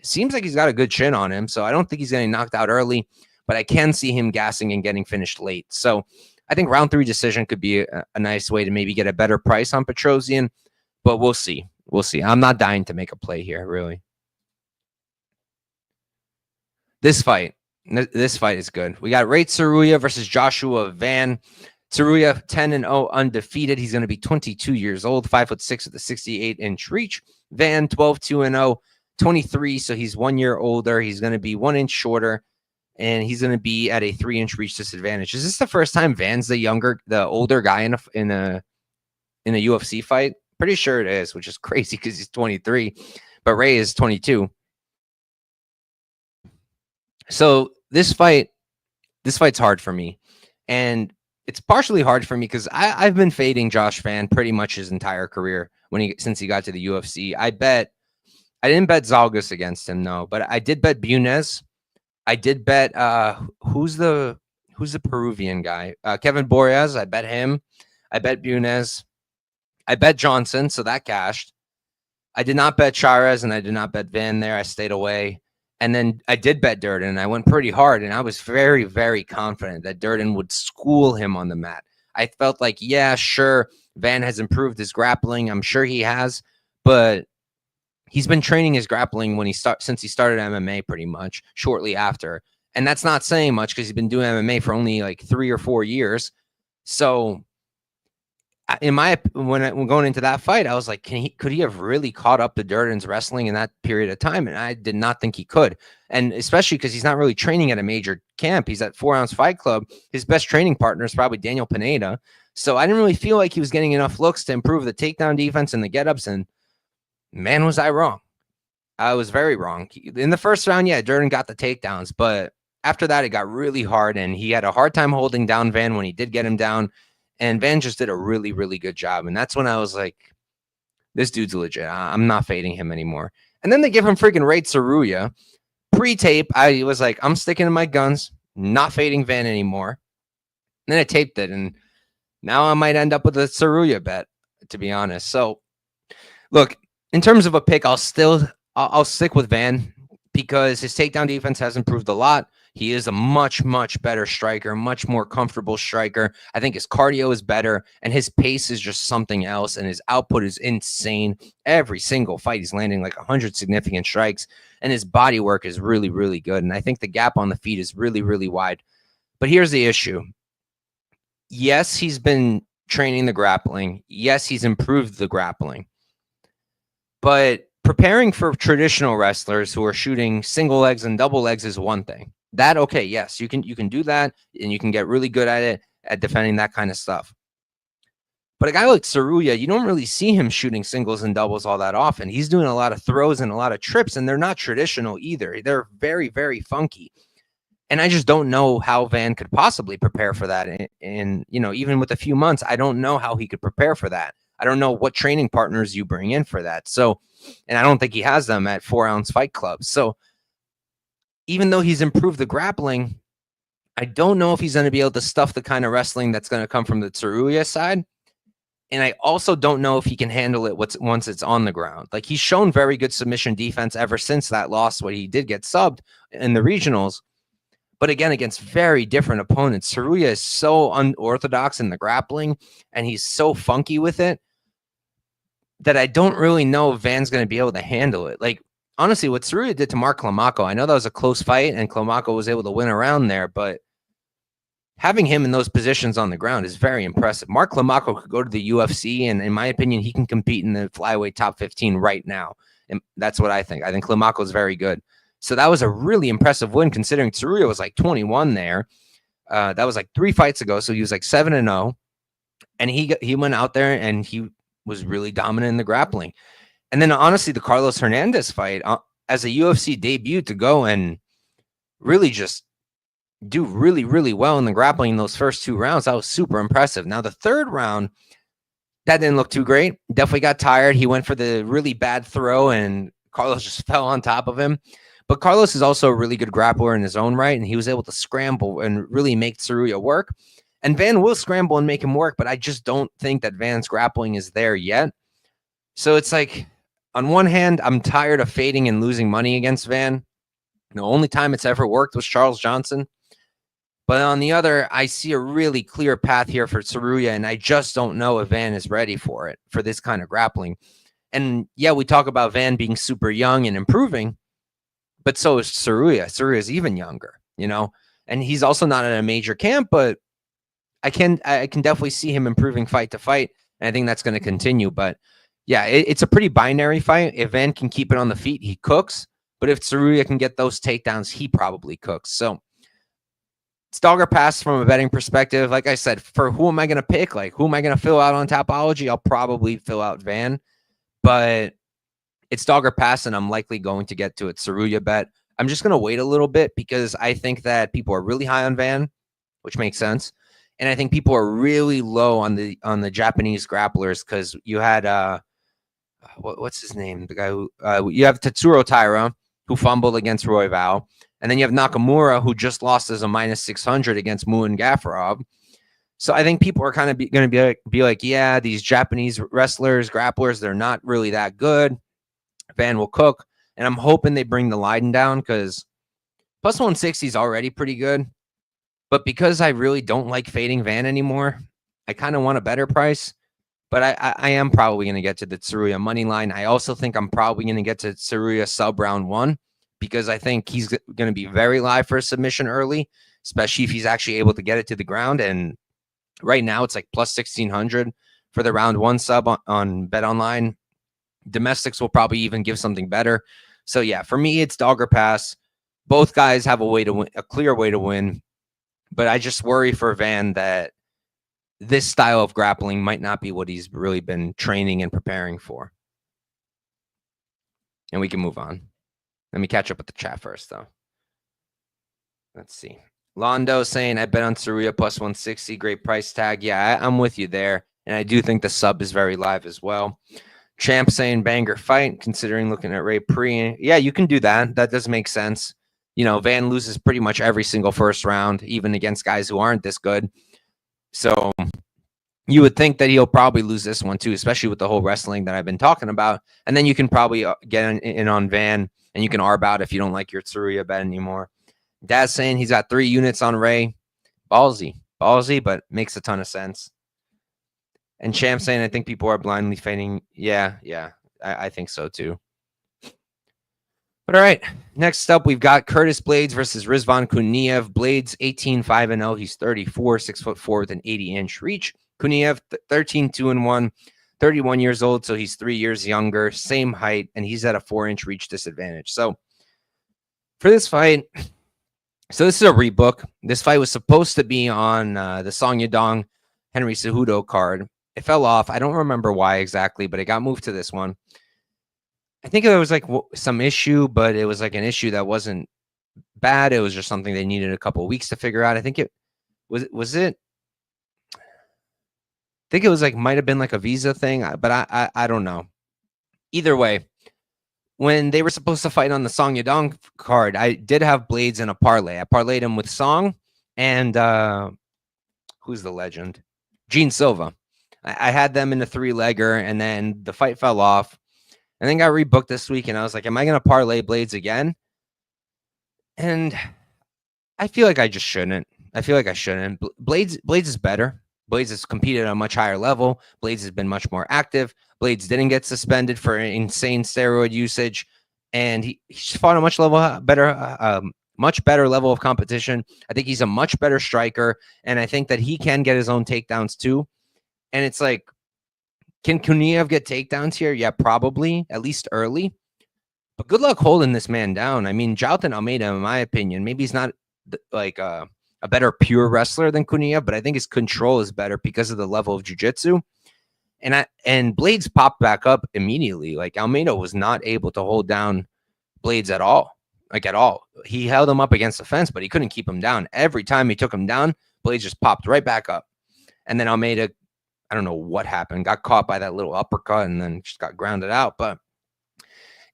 seems like he's got a good chin on him, so I don't think he's getting knocked out early, but I can see him gassing and getting finished late. So I think round 3 decision could be a nice way to maybe get a better price on Petrosyan, but we'll see. We'll see. I'm not dying to make a play here, really. This fight is good. We got Rei Tsuruya versus Joshua Van. Tsuruya 10-0 undefeated. He's going to be 22 years old, 5'6" with a 68-inch reach. Van 12-2-0, 23. So he's 1 year older. He's going to be 1 inch shorter, and he's going to be at a 3-inch reach disadvantage. Is this the first time Van's the older guy in a UFC fight? Pretty sure it is, which is crazy because he's 23, but Rei is 22. So this fight's hard for me, and it's partially hard for me because I've been fading Josh Van pretty much his entire career since he got to the UFC. I didn't bet Zalgas against him, no, but I did bet Bunez. I did bet who's the Peruvian guy? Kevin Borjas. I bet him. I bet Bunez. I bet Johnson, so that cashed. I did not bet Charez, and I did not bet Van there. I stayed away. And then I did bet Djorden, and I went pretty hard, and I was very, very confident that Djorden would school him on the mat. I felt like, yeah, sure, Van has improved his grappling. I'm sure he has, but he's been training his grappling since he started MMA pretty much shortly after. And that's not saying much because he's been doing MMA for only like 3 or 4 years. So when going into that fight, I was like, could he have really caught up to Djorden's wrestling in that period of time? And I did not think he could. And especially because he's not really training at a major camp. He's at 4 Ounce Fight Club. His best training partner is probably Daniel Pineda. So I didn't really feel like he was getting enough looks to improve the takedown defense and the get-ups. And man, was I wrong. I was very wrong. In the first round, yeah, Djorden got the takedowns. But after that, it got really hard. And he had a hard time holding down Van when he did get him down. And Van just did a really, really good job. And that's when I was like, this dude's legit. I'm not fading him anymore. And then they give him freaking Rei Tsuruya. Pre-tape, I was like, I'm sticking to my guns, not fading Van anymore. And then I taped it, and now I might end up with a Tsuruya bet, to be honest. So, look, in terms of a pick, I'll stick with Van because his takedown defense has improved a lot. He is a much, much better striker, much more comfortable striker. I think his cardio is better, and his pace is just something else, and his output is insane. Every single fight, he's landing like 100 significant strikes, and his body work is really, really good. And I think the gap on the feet is really, really wide. But here's the issue. Yes, he's been training the grappling. Yes, he's improved the grappling. But preparing for traditional wrestlers who are shooting single legs and double legs is one thing. That, okay, yes, you can do that, and you can get really good at it, at defending that kind of stuff. But a guy like Tsuruya, you don't really see him shooting singles and doubles all that often. He's doing a lot of throws and a lot of trips, and they're not traditional either. They're very, very funky. And I just don't know how Van could possibly prepare for that. And even with a few months, I don't know how he could prepare for that. I don't know what training partners you bring in for that. So, and I don't think he has them at 4-ounce fight clubs. So even though he's improved the grappling, I don't know if he's going to be able to stuff the kind of wrestling that's going to come from the Tsuruya side. And I also don't know if he can handle it once it's on the ground. Like, he's shown very good submission defense ever since that loss, when he did get subbed in the regionals. But again, against very different opponents. Tsuruya is so unorthodox in the grappling, and he's so funky with it, that I don't really know if Van's going to be able to handle it. Like, honestly, what Tsuruya did to Mark Klomako, I know that was a close fight, and Klomako was able to win around there, but having him in those positions on the ground is very impressive. Mark Klomako could go to the UFC, and in my opinion, he can compete in the flyweight top 15 right now. And that's what I think. I think Klomako is very good. So that was a really impressive win, considering Tsuruya was like 21 there. That was like 3 fights ago, so he was like 7-0, and he went out there and he was really dominant in the grappling. And then honestly, the Carlos Hernandez fight, as a UFC debut, to go and really just do really, really well in the grappling in those first 2 rounds, that was super impressive. Now, the third round, that didn't look too great. Definitely got tired. He went for the really bad throw, and Carlos just fell on top of him. But Carlos is also a really good grappler in his own right, and he was able to scramble and really make Tsuruya work. And Van will scramble and make him work, but I just don't think that Van's grappling is there yet. So it's like, on one hand, I'm tired of fading and losing money against Van. The only time it's ever worked was Charles Johnson. But on the other, I see a really clear path here for Tsuruya, and I just don't know if Van is ready for it, for this kind of grappling. And yeah, we talk about Van being super young and improving, but so is Tsuruya. Tsuruya is even younger, and he's also not in a major camp, but I can definitely see him improving fight to fight, and I think that's going to continue. But yeah, it's a pretty binary fight. If Van can keep it on the feet, he cooks. But if Tsuruya can get those takedowns, he probably cooks. So it's dog or pass from a betting perspective. Like I said, for who am I going to pick? Like, who am I going to fill out on Tapology? I'll probably fill out Van. But it's dog or pass, and I'm likely going to get to a Tsuruya bet. I'm just going to wait a little bit, because I think that people are really high on Van, which makes sense. And I think people are really low on the Japanese grapplers, because you had what's his name? The guy who you have Tetsuro Taira, who fumbled against Royval, and then you have Nakamura, who just lost as a -600 against Muin Gafarov. So I think people are kind of going to be like, yeah, these Japanese wrestlers, grapplers, they're not really that good. Van will cook, and I'm hoping they bring the Leiden down, because plus 160 is already pretty good. But because I really don't like fading Van anymore, I kind of want a better price. But I am probably going to get to the Tsuruya money line. I also think I'm probably going to get to Tsuruya sub round 1, because I think he's going to be very live for a submission early, especially if he's actually able to get it to the ground. And right now it's like plus 1,600 for the round 1 sub on Bet Online. Domestics will probably even give something better. So yeah, for me, it's dog or pass. Both guys have a way to win, a clear way to win. But I just worry for Van that this style of grappling might not be what he's really been training and preparing for. And we can move on. Let me catch up with the chat first, though. Let's see. Londo saying, I bet on Tsuruya plus 160. Great price tag. Yeah, I'm with you there. And I do think the sub is very live as well. Champ saying banger fight, considering looking at Ray Pre. Yeah, you can do that. That does make sense. Van loses pretty much every single first round, even against guys who aren't this good. So you would think that he'll probably lose this one too, especially with the whole wrestling that I've been talking about. And then you can probably get in on Van and you can arb out if you don't like your Tsuruya bet anymore. Dad's saying he's got 3 units on Rey. Ballsy, but makes a ton of sense. And Champ saying, I think people are blindly fading. Yeah, I think so too. But all right, next up, we've got Curtis Blaydes versus Rizvan Kuniev. Blaydes 18-5-0. He's 34, 6'4" with an 80-inch reach. Kuniev 13-2-1, 31 years old, so he's 3 years younger, same height, and he's at a 4-inch reach disadvantage. So for this fight, so this is a rebook. This fight was supposed to be on the Song Yadong Henry Cejudo card. It fell off. I don't remember why exactly, but it got moved to this one. I think there was like some issue, but it was like an issue that wasn't bad. It was just something they needed a couple of weeks to figure out. I think it was it. I think it was like might have been like a visa thing, but I don't know. Either way, when they were supposed to fight on the Song Yadong card, I did have Blaydes in a parlay. I parlayed him with Song and who's the legend? Gene Silva. I had them in the 3-legger, and then the fight fell off. And then got rebooked this week, and I was like, am I going to parlay Blaydes again? And I feel like I just shouldn't. I feel like I shouldn't. Blaydes is better. Blaydes has competed at a much higher level. Blaydes has been much more active. Blaydes didn't get suspended for insane steroid usage, and he's fought a much better level of competition. I think he's a much better striker, and I think that he can get his own takedowns too. And it's like, can Kuniev get takedowns here? Yeah, probably, at least early. But good luck holding this man down. I mean, Jalin Almeida, in my opinion, maybe he's not like a better pure wrestler than Kuniev, but I think his control is better because of the level of jiu-jitsu. And Blaydes popped back up immediately. Like, Almeida was not able to hold down Blaydes at all. Like, at all. He held him up against the fence, but he couldn't keep him down. Every time he took him down, Blaydes just popped right back up. And then Almeida, I don't know what happened, got caught by that little uppercut and then just got grounded out. But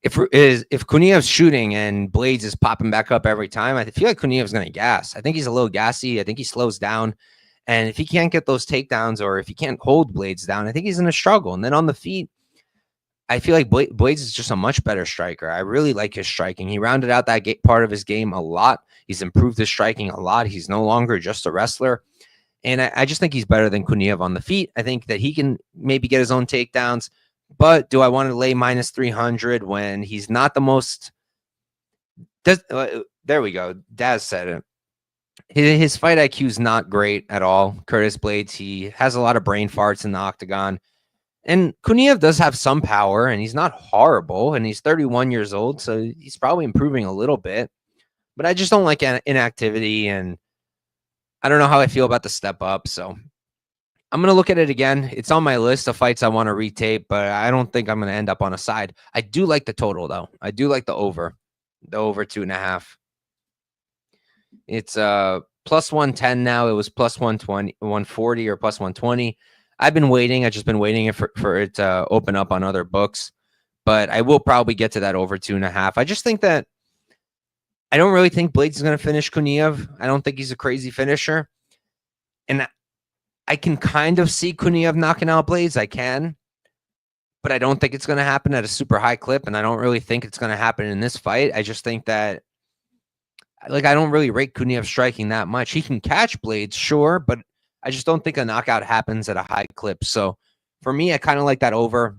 if Kuniev's shooting and Blaydes is popping back up every time, I feel like Kuniev's going to gas. I think he's a little gassy. I think he slows down. And if he can't get those takedowns, or if he can't hold Blaydes down, I think he's going to struggle. And then on the feet, I feel like Blaydes is just a much better striker. I really like his striking. He rounded out that part of his game a lot. He's improved his striking a lot. He's no longer just a wrestler. And I just think he's better than Kuniev on the feet. I think that he can maybe get his own takedowns. But do I want to lay minus 300 when he's not the most... there we go. Daz said it. His fight IQ is not great at all. Curtis Blaydes, he has a lot of brain farts in the octagon. And Kuniev does have some power, and he's not horrible. And he's 31 years old, so he's probably improving a little bit. But I just don't like inactivity, and I don't know how I feel about the step up. So I'm going to look at it again. It's on my list of fights I want to retape, but I don't think I'm going to end up on a side. I do like the total, though. I do like the over 2.5. It's plus 110 now. It was plus 120, 140 or plus 120. I've been waiting. I've just been waiting for it to open up on other books, but I will probably get to that over 2.5. I just think that I don't really think Blaydes is going to finish Kuniev. I don't think he's a crazy finisher. And I can kind of see Kuniev knocking out Blaydes. I can. But I don't think it's going to happen at a super high clip. And I don't really think it's going to happen in this fight. I just think that, like, I don't really rate Kuniev striking that much. He can catch Blaydes, sure. But I just don't think a knockout happens at a high clip. So for me, I kind of like that over.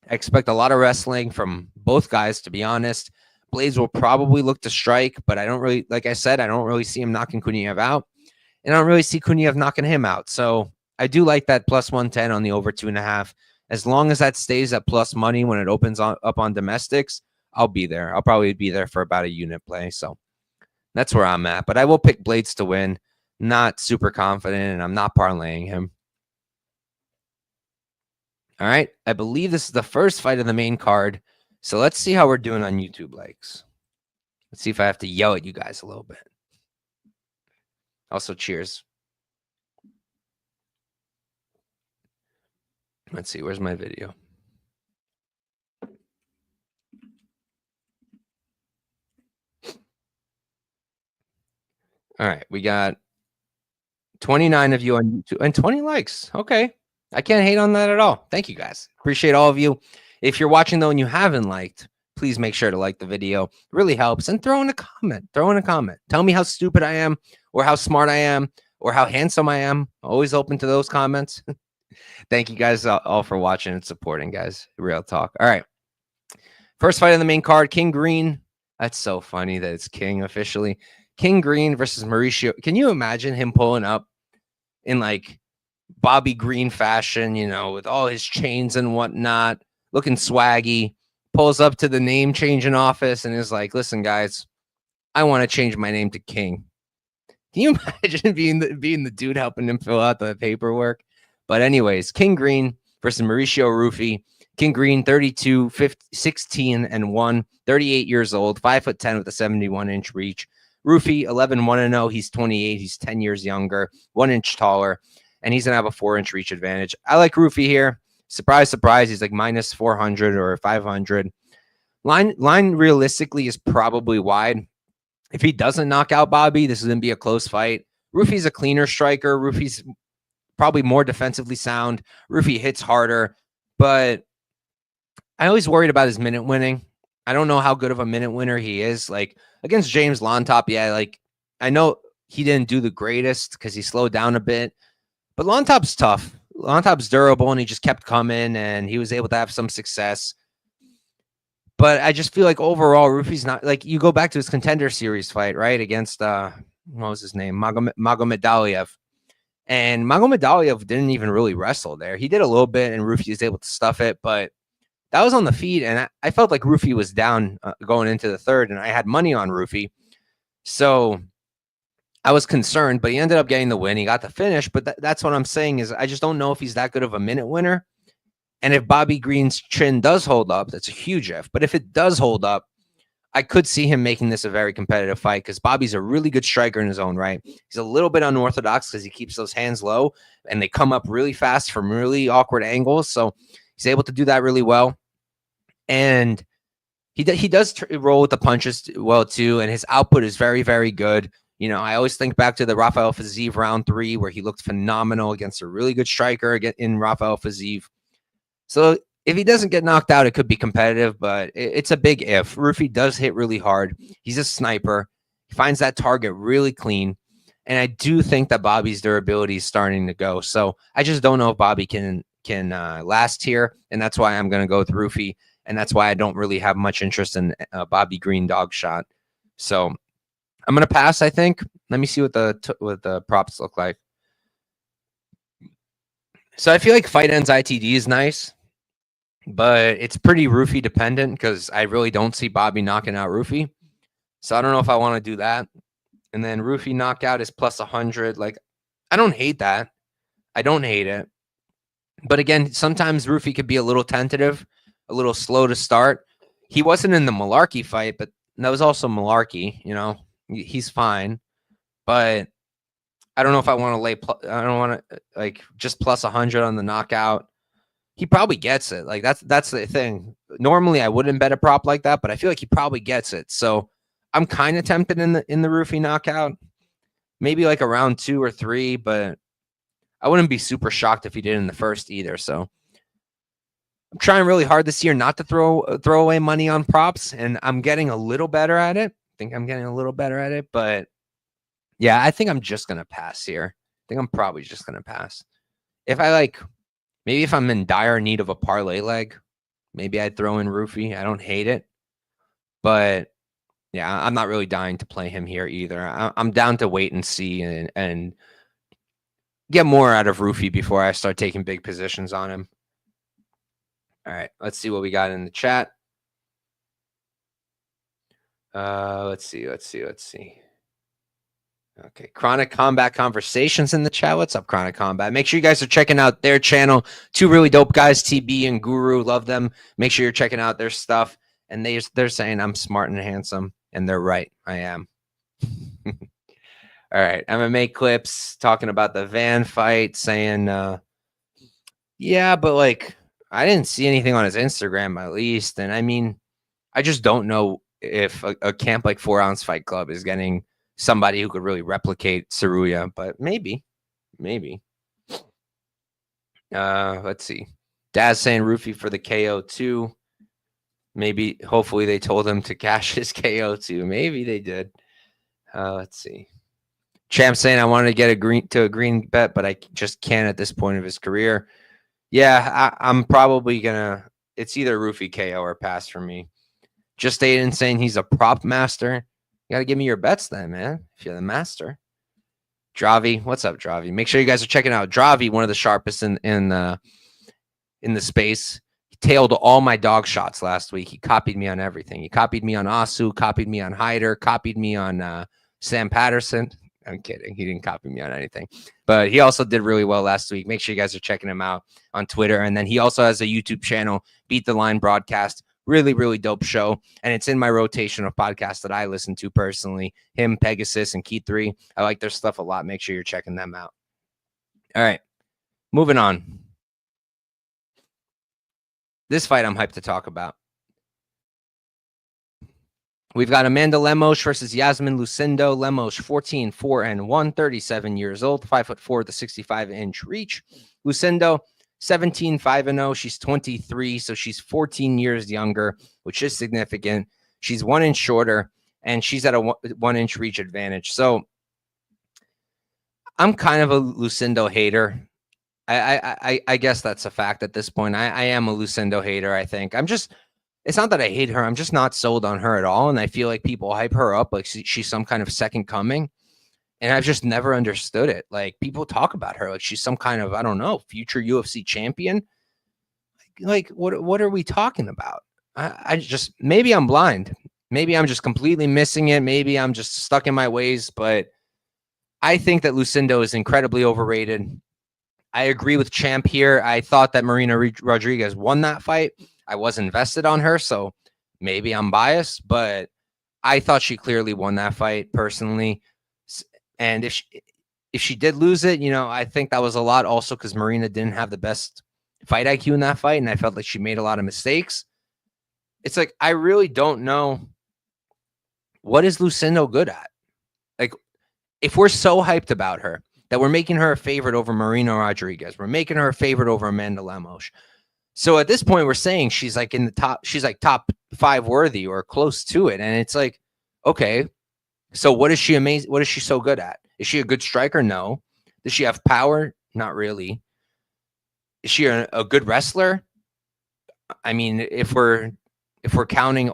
I expect a lot of wrestling from both guys, to be honest. Blaydes will probably look to strike, but I don't really, like I said, I don't really see him knocking Kuniev out. And I don't really see Kuniev knocking him out. So I do like that plus 110 on the over 2.5. As long as that stays at plus money when it opens up on domestics, I'll be there. I'll probably be there for about a unit play. So that's where I'm at. But I will pick Blaydes to win. Not super confident, and I'm not parlaying him. All right. I believe this is the first fight of the main card. So let's see how we're doing on YouTube likes. Let's see if I have to yell at you guys a little bit. Also, cheers. Let's see. Where's my video? All right. We got 29 of you on YouTube and 20 likes. Okay. I can't hate on that at all. Thank you, guys. Appreciate all of you. If you're watching, though, and you haven't liked, please make sure to like the video. It really helps. And throw in a comment. Throw in a comment. Tell me how stupid I am, or how smart I am, or how handsome I am. Always open to those comments. Thank you guys all for watching and supporting, guys. Real talk. All right. First fight on the main card, King Green. That's so funny that it's King officially. King Green versus Mauricio. Can you imagine him pulling up in like Bobby Green fashion, you know, with all his chains and whatnot, looking swaggy, pulls up to the name changing office and is like, listen, guys, I want to change my name to King. Can you imagine being the dude helping him fill out the paperwork? But anyways, King Green versus Mauricio Ruffy. King Green, 32, 16 and 1, 38 years old, 5'10" with a 71-inch reach. Ruffy, 11-1-0. He's 28. He's 10 years younger, 1 inch taller, and he's going to have a 4-inch reach advantage. I like Ruffy here. Surprise, surprise. He's like minus 400 or 500. Line realistically is probably wide. If he doesn't knock out Bobby, this is going to be a close fight. Ruffy's a cleaner striker. Ruffy's probably more defensively sound. Ruffy hits harder, but I always worried about his minute winning. I don't know how good of a minute winner he is. Like against James Lontop, yeah, like I know he didn't do the greatest because he slowed down a bit, but Lontop's tough. Lontop's durable, and he just kept coming, and he was able to have some success. But I just feel like overall, Ruffy's not like, you go back to his Contender Series fight, right? Against what was his name? Magomed. And Magomed didn't even really wrestle there. He did a little bit, and Ruffy was able to stuff it, but that was on the feet, and I felt like Ruffy was down going into the third, and I had money on Ruffy. So I was concerned, but he ended up getting the win. He got the finish, but that's what I'm saying is I just don't know if he's that good of a minute winner. And if Bobby Green's chin does hold up, that's a huge if. But if it does hold up, I could see him making this a very competitive fight because Bobby's a really good striker in his own right. He's a little bit unorthodox because he keeps those hands low, and they come up really fast from really awkward angles. So he's able to do that really well. And he does roll with the punches well, too. And his output is very, very good. You know, I always think back to the Rafael Fiziev round 3 where he looked phenomenal against a really good striker in Rafael Fiziev. So if he doesn't get knocked out, it could be competitive, but it's a big if. Ruffy does hit really hard. He's a sniper. He finds that target really clean. And I do think that Bobby's durability is starting to go. So I just don't know if Bobby can last here. And that's why I'm going to go with Ruffy. And that's why I don't really have much interest in Bobby Green dog shot. So I'm going to pass, I think. Let me see what the props look like. So I feel like Fight Ends ITD is nice, but it's pretty Ruffy dependent because I really don't see Bobby knocking out Ruffy. So I don't know if I want to do that. And then Ruffy knockout is plus 100. Like, I don't hate that. I don't hate it. But again, sometimes Ruffy could be a little tentative, a little slow to start. He wasn't in the Malarkey fight, but that was also Malarkey. You know, he's fine. But I don't know if I want to lay. I don't want to like just plus 100 on the knockout. He probably gets it. Like that's the thing. Normally I wouldn't bet a prop like that, but I feel like he probably gets it. So I'm kind of tempted in the Ruffy knockout, maybe like a round 2 or 3, but I wouldn't be super shocked if he did in the first either. So I'm trying really hard this year not to throw away money on props, and I'm getting a little better at it. I think I'm getting a little better at it, but yeah, I think I'm just going to pass here. I think I'm probably just going to pass. If I like, maybe if I'm in dire need of a parlay leg, maybe I'd throw in Ruffy. I don't hate it, but yeah, I'm not really dying to play him here either. I'm down to wait and see and get more out of Ruffy before I start taking big positions on him. All right, let's see what we got in the chat. Let's see. Okay, Chronic Combat Conversations in the chat. What's up, Chronic Combat? Make sure you guys are checking out their channel. 2 really dope guys, TB and Guru. Love them. Make sure you're checking out their stuff. And they're saying I'm smart and handsome, and they're right. I am. All right, MMA clips talking about the Van fight, saying, yeah, but like I didn't see anything on his Instagram at least. And I mean, I just don't know if a camp like 4 Ounce Fight Club is getting somebody who could really replicate Tsuruya, but maybe. Let's see. Daz saying Ruffy for the KO too. Maybe, hopefully they told him to cash his KO too. Maybe they did. Let's see. Champ saying I wanted to get a green bet, but I just can't at this point of his career. Yeah, I'm probably gonna. It's either Ruffy KO or pass for me. Just Aiden saying he's a prop master. You got to give me your bets then, man. If you're the master. Dravi, what's up, Dravi? Make sure you guys are checking out Dravi, one of the sharpest in the space. He tailed all my dog shots last week. He copied me on everything. He copied me on Asu, copied me on Hyder, copied me on Sam Patterson. I'm kidding. He didn't copy me on anything. But he also did really well last week. Make sure you guys are checking him out on Twitter. And then he also has a YouTube channel, Beat the Line Broadcast. Really, really dope show. And it's in my rotation of podcasts that I listen to personally. Him, Pegasus, and Key 3. I like their stuff a lot. Make sure you're checking them out. All right. Moving on. This fight I'm hyped to talk about. We've got Amanda Lemos versus Iasmin Lucindo. Lemos 14-4-1, 37 years old, 5'4" with a 65-inch reach. Lucindo 17-5-0. She's 23, so she's 14 years younger, which is significant. She's 1 inch shorter, and she's at a 1 inch reach advantage. So I'm kind of a Lucindo hater. I guess that's a fact at this point. I am a Lucindo hater, I think. It's not that I hate her. I'm just not sold on her at all. And I feel like people hype her up like she's some kind of second coming. And I've just never understood it. Like, people talk about her like she's some kind of, I don't know, future UFC champion. Like what are we talking about? I just, maybe I'm blind. Maybe I'm just completely missing it. Maybe I'm just stuck in my ways. But I think that Lucindo is incredibly overrated. I agree with Champ here. I thought that Marina Rodriguez won that fight. I was invested on her, so maybe I'm biased, but I thought she clearly won that fight personally. And if she did lose it, you know, I think that was a lot also because Marina didn't have the best fight IQ in that fight, and I felt like she made a lot of mistakes. It's like, I really don't know, what is Lucindo good at? Like, if we're so hyped about her that we're making her a favorite over Marina Rodriguez, we're making her a favorite over Amanda Lemos. So at this point, we're saying she's like in the top, she's like top 5 worthy or close to it. And it's like, okay, so what is she amazing? What is she so good at? Is she a good striker? No. Does she have power? Not really. Is she a good wrestler? I mean, if we're counting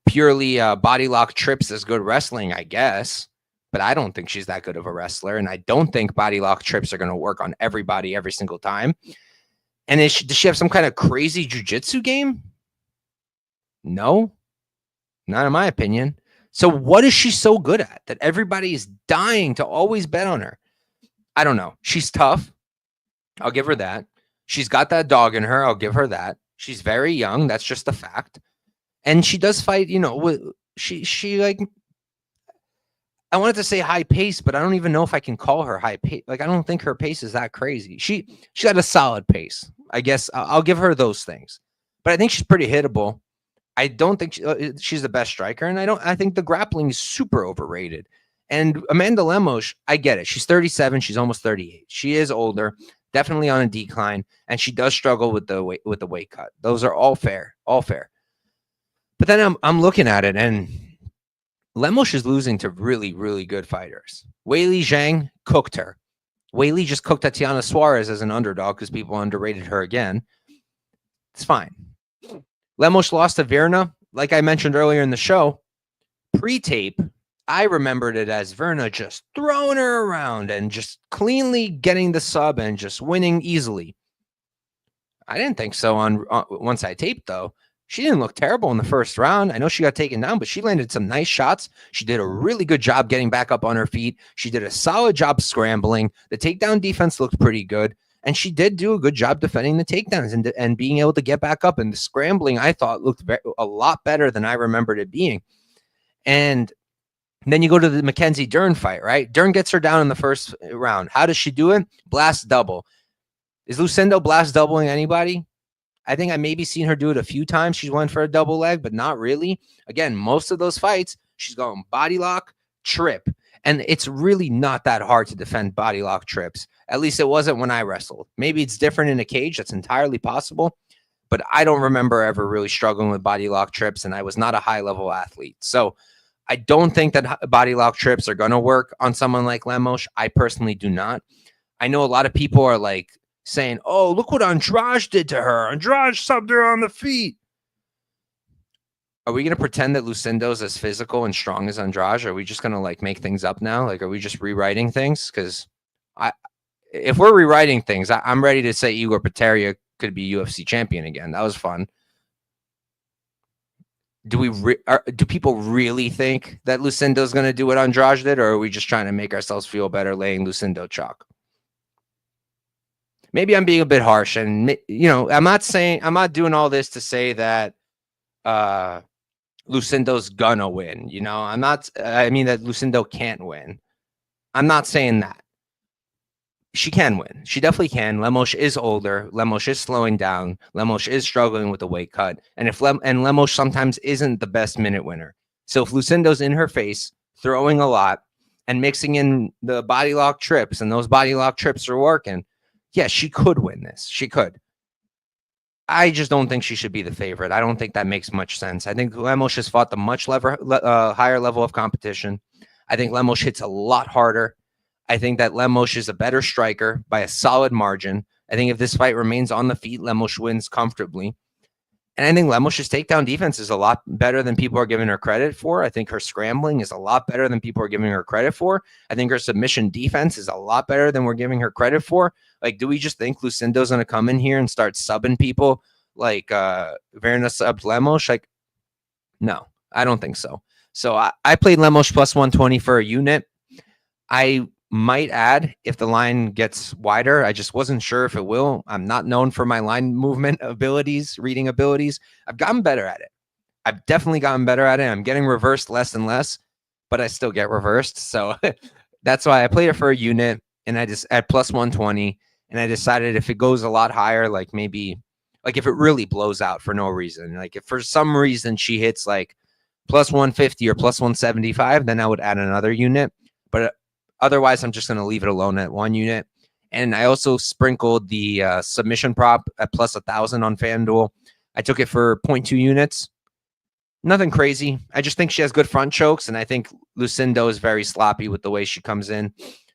purely body lock trips as good wrestling, I guess. But I don't think she's that good of a wrestler. And I don't think body lock trips are going to work on everybody every single time. And does she have some kind of crazy jiu-jitsu game? No, not in my opinion. So what is she so good at that everybody is dying to always bet on her? I don't know. She's tough. I'll give her that. She's got that dog in her. I'll give her that. She's very young. That's just a fact. And she does fight, you know, she like, I wanted to say high pace, but I don't even know if I can call her high pace. Like, I don't think her pace is that crazy. She got a solid pace. I guess I'll give her those things, but I think she's pretty hittable. I don't think she's the best striker, and I think the grappling is super overrated. And Amanda Lemos, I get it. She's 37. She's almost 38. She is older, definitely on a decline, and she does struggle with the weight cut. Those are all fair, But then I'm looking at it, and Lemos is losing to really, really good fighters. Weili Zhang cooked her. Weili just cooked Tatiana Suarez as an underdog because people underrated her again. It's fine. Lemos lost to Verna. Like I mentioned earlier in the show, pre-tape, I remembered it as Verna just throwing her around and just cleanly getting the sub and just winning easily. I didn't think so on once I taped, though. She didn't look terrible in the first round. I know she got taken down, but she landed some nice shots. She did a really good job getting back up on her feet. She did a solid job scrambling. The takedown defense looked pretty good. And she did do a good job defending the takedowns and being able to get back up. And the scrambling, I thought, looked a lot better than I remembered it being. And then you go to the Mackenzie Dern fight, right? Dern gets her down in the first round. How does she do it? Blast double. Is Lucindo blast doubling anybody? I think I maybe seen her do it a few times. She's went for a double leg, but not really. Again, most of those fights, she's going body lock, trip. And it's really not that hard to defend body lock trips. At least it wasn't when I wrestled. Maybe it's different in a cage. That's entirely possible. but I don't remember ever really struggling with body lock trips, and I was not a high-level athlete. So I don't think that body lock trips are going to work on someone like Lemos. I personally do not. I know a lot of people are like saying, oh, look what Andrade did to her. Andrade subbed her on the feet. Are we going to pretend that Lucindo's as physical and strong as Andrade? Are we just going to like make things up now? Like, are we just rewriting things? Because if we're rewriting things, I'm ready to say Igor Pereira could be UFC champion again. That was fun. Do people really think that Lucindo's going to do what Andrade did, or are we just trying to make ourselves feel better laying Lucindo chalk? Maybe I'm being a bit harsh, and I'm not doing all this to say that Lucindo's gonna win. I mean that Lucindo can't win. I'm not saying that. She can win. She definitely can. Lemos is older. Lemos is slowing down. Lemos is struggling with the weight cut. And Lemos sometimes isn't the best minute winner. So if Lucindo's in her face, throwing a lot and mixing in the body lock trips, and those body lock trips are working, yeah, she could win this. She could. I just don't think she should be the favorite. I don't think that makes much sense. I think Lemos has fought the much higher level of competition. I think Lemos hits a lot harder. I think that Lemos is a better striker by a solid margin. I think if this fight remains on the feet, Lemos wins comfortably. And I think Lemos' takedown defense is a lot better than people are giving her credit for. I think her scrambling is a lot better than people are giving her credit for. I think her submission defense is a lot better than we're giving her credit for. Like, do we just think Lucindo's going to come in here and start subbing people like Verna subbed Lemos? Like, no, I don't think so. So I played Lemos plus 120 for a unit. I might add if the line gets wider. I just wasn't sure if it will. I'm not known for my line movement abilities, reading abilities. I've gotten better at it. I've definitely gotten better at it. I'm getting reversed less and less, but I still get reversed. So that's why I played it for a unit, and I just at plus 120, and I decided if it goes a lot higher, like maybe like if it really blows out for no reason, like if for some reason she hits like plus 150 or plus 175, then I would add another unit. But otherwise, I'm just going to leave it alone at one unit. And I also sprinkled the submission prop at plus 1,000 on FanDuel. I took it for 0.2 units. Nothing crazy. I just think she has good front chokes, and I think Lucindo is very sloppy with the way she comes in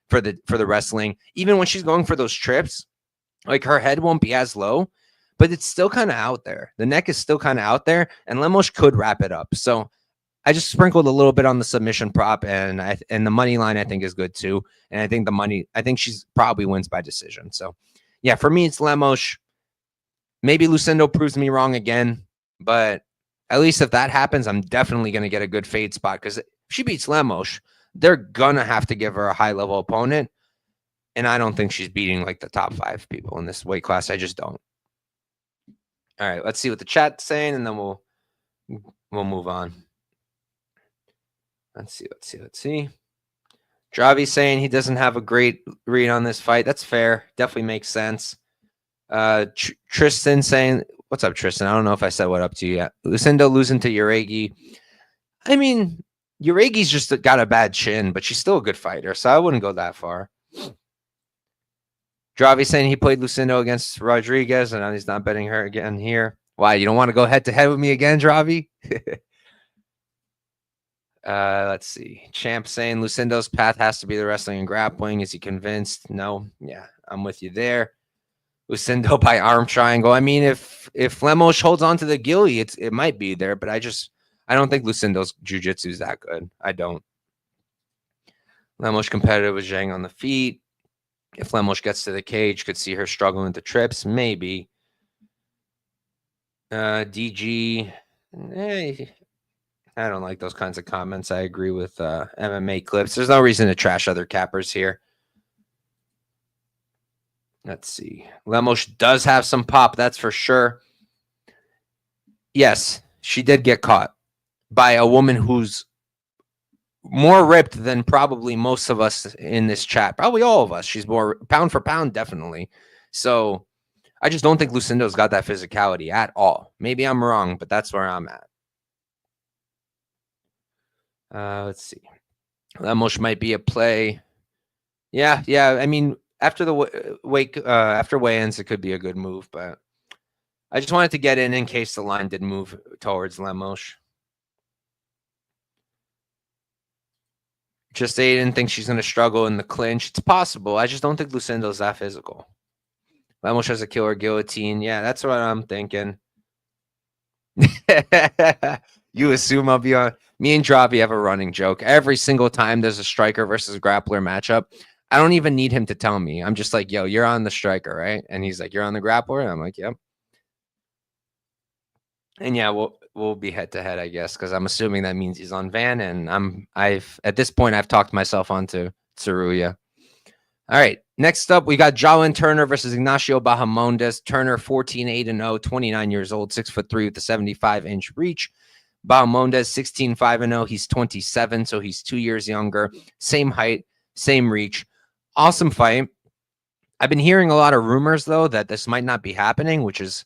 for the wrestling. Even when she's going for those trips, like her head won't be as low, but it's still kind of out there. The neck is still kind of out there, and Lemos could wrap it up. So I just sprinkled a little bit on the submission prop, and the money line I think is good too. And I think she's probably wins by decision. So yeah, for me it's Lemos. Maybe Lucindo proves me wrong again, but at least if that happens, I'm definitely going to get a good fade spot, because if she beats Lemos, they're gonna have to give her a high level opponent, and I don't think she's beating like the top 5 people in this weight class. I just don't. All right, let's see what the chat's saying, and then we'll move on. Let's see. Dravi's saying he doesn't have a great read on this fight. That's fair. Definitely makes sense. Tristan saying, what's up, Tristan? I don't know if I said what up to you yet. Lucindo losing to Uregi. I mean, Uregi's just got a bad chin, but she's still a good fighter, so I wouldn't go that far. Dravi saying he played Lucindo against Rodriguez, and now he's not betting her again here. Why, you don't want to go head-to-head with me again, Dravi? Let's see. Champ saying Lucindo's path has to be the wrestling and grappling. Is he convinced? No. Yeah, I'm with you there. Lucindo by arm triangle. I mean, if Lemos holds on to the gilly, it might be there, but I don't think Lucindo's jiu-jitsu is that good. I don't. Lemos competitive with Zhang on the feet. If Lemos gets to the cage, could see her struggling with the trips. Maybe. DG. I don't like those kinds of comments. I agree with MMA clips. There's no reason to trash other cappers here. Let's see. Lemos does have some pop, that's for sure. Yes, she did get caught by a woman who's more ripped than probably most of us in this chat. Probably all of us. She's more pound for pound, definitely. So I just don't think Lucindo's got that physicality at all. Maybe I'm wrong, but that's where I'm at. Let's see. Lemos might be a play. Yeah. I mean, after the after weigh-ins, it could be a good move, but I just wanted to get in case the line did move towards Lemos. Just Aiden thinks she's going to struggle in the clinch. It's possible. I just don't think Lucindo's that physical. Lemos has a killer guillotine. Yeah, that's what I'm thinking. You assume I'll be on. Me and Droppy have a running joke. Every single time there's a striker versus grappler matchup, I don't even need him to tell me. I'm just like, yo, you're on the striker, right? And he's like, you're on the grappler? And I'm like, yep. And yeah, we'll be head to head, I guess, because I'm assuming that means he's on Van, and I've at this point I've talked myself onto Tsuruya. All right, next up we got Jalin Turner versus Ignacio Bahamondes. Turner 14-8-0, 29 years old, 6'3" with a 75-inch reach. Bahamondes 16-5-0. He's 27, so he's 2 years younger. Same height, same reach. Awesome fight. I've been hearing a lot of rumors though that this might not be happening, which is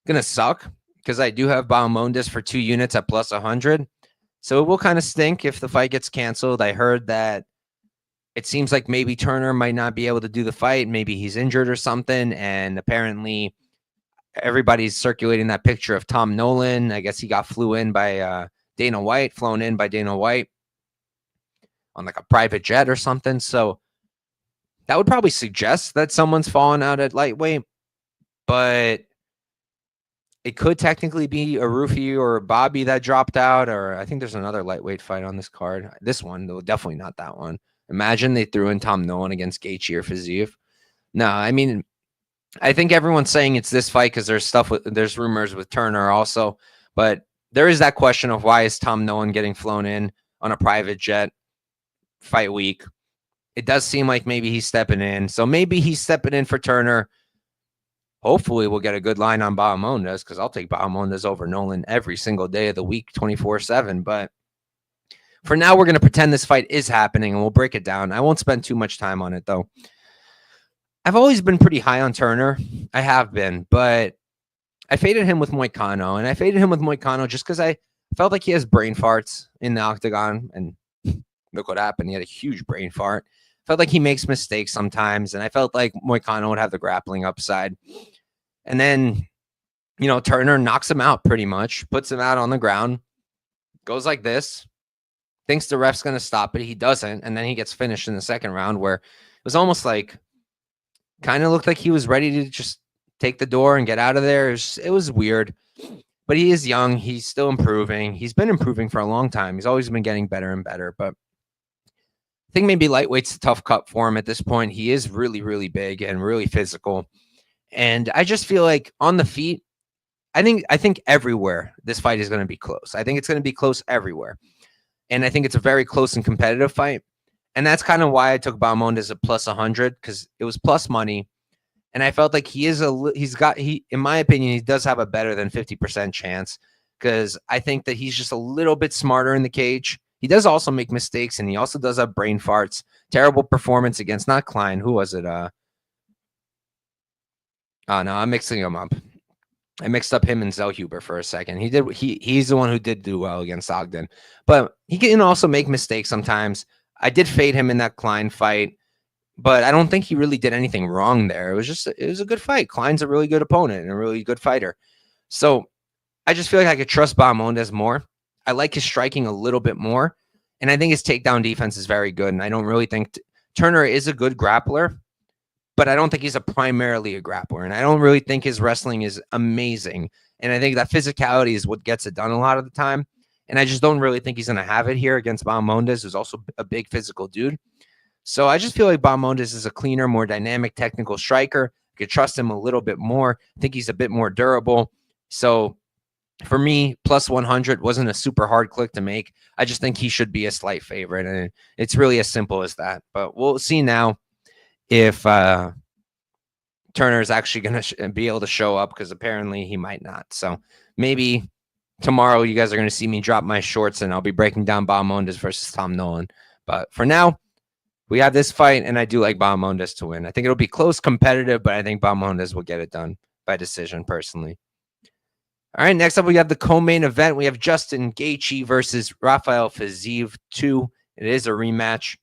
gonna suck, because I do have Bahamondes for 2 units at plus 100. So it will kind of stink if the fight gets canceled. I heard that it seems like maybe Turner might not be able to do the fight. Maybe he's injured or something. And apparently everybody's circulating that picture of Tom Nolan. I guess he got flown in by Dana White on like a private jet or something. So that would probably suggest that someone's fallen out at lightweight. But it could technically be a Ruffy or a Bobby that dropped out, or I think there's another lightweight fight on this card. This one, though, definitely not that one. Imagine they threw in Tom Nolan against Gaethje or Fiziev. No, I mean, I think everyone's saying it's this fight because there's rumors with Turner also, but there is that question of why is Tom Nolan getting flown in on a private jet fight week? It does seem like maybe he's stepping in, so maybe he's stepping in for Turner. Hopefully we'll get a good line on Bahamondes, because I'll take Bahamondes over Nolan every single day of the week, 24/7. But for now, we're going to pretend this fight is happening, and we'll break it down. I won't spend too much time on it, though. I've always been pretty high on Turner. I have been, but I faded him with Moicano, and I faded him with Moicano just because I felt like he has brain farts in the octagon, and look what happened. He had a huge brain fart. Felt like he makes mistakes sometimes, and I felt like Moicano would have the grappling upside. And then, Turner knocks him out pretty much, puts him out on the ground, goes like this, thinks the ref's going to stop it. He doesn't, and then he gets finished in the second round, where it was almost like, kind of looked like he was ready to just take the door and get out of there. It was weird, but he is young. He's still improving. He's been improving for a long time. He's always been getting better and better, but I think maybe lightweight's a tough cut for him at this point. He is really, really big and really physical. And I just feel like on the feet, I think everywhere this fight is going to be close. I think it's going to be close everywhere. And I think it's a very close and competitive fight. And that's kind of why I took Bahamondes at plus 100, because it was plus money. And I felt like in my opinion, he does have a better than 50% chance, because I think that he's just a little bit smarter in the cage. He does also make mistakes, and he also does have brain farts. Terrible performance against, not Klein. Who was it? Oh, no, I'm mixing him up. I mixed up him and Zellhuber for a second. He's the one who did do well against Ogden. But he can also make mistakes sometimes. I did fade him in that Klein fight, but I don't think he really did anything wrong there. It was a good fight. Klein's a really good opponent and a really good fighter. So I just feel like I could trust Bahamondes more. I like his striking a little bit more, and I think his takedown defense is very good. And I don't really think Turner is a good grappler, but I don't think he's primarily a grappler. And I don't really think his wrestling is amazing. And I think that physicality is what gets it done a lot of the time. And I just don't really think he's going to have it here against Bahamondes, who's also a big physical dude. So I just feel like Bahamondes is a cleaner, more dynamic technical striker. I could trust him a little bit more. I think he's a bit more durable. So for me, plus 100 wasn't a super hard click to make. I just think he should be a slight favorite, and it's really as simple as that. But we'll see now if Turner is actually going to be able to show up, because apparently he might not. So maybe tomorrow you guys are going to see me drop my shorts, and I'll be breaking down Bahamondes versus Tom Nolan. But for now, we have this fight, and I do like Bahamondes to win. I think it'll be close, competitive, but I think Bahamondes will get it done by decision, personally. All right, next up, we have the co-main event. We have Justin Gaethje versus Rafael Fiziev 2. It is a rematch.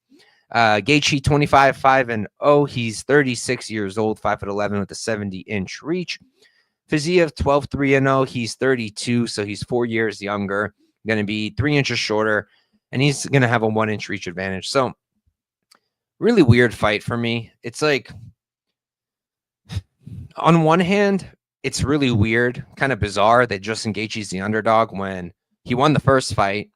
Gaethje 25-5-0. He's 36 years old, 5'11" with a 70-inch reach. Fiziev 12-3-0. He's 32, so he's 4 years younger. Going to be 3 inches shorter, and he's going to have a 1-inch reach advantage. So really weird fight for me. It's like, on one hand, it's really weird, kind of bizarre that Justin Gaethje's the underdog when he won the first fight.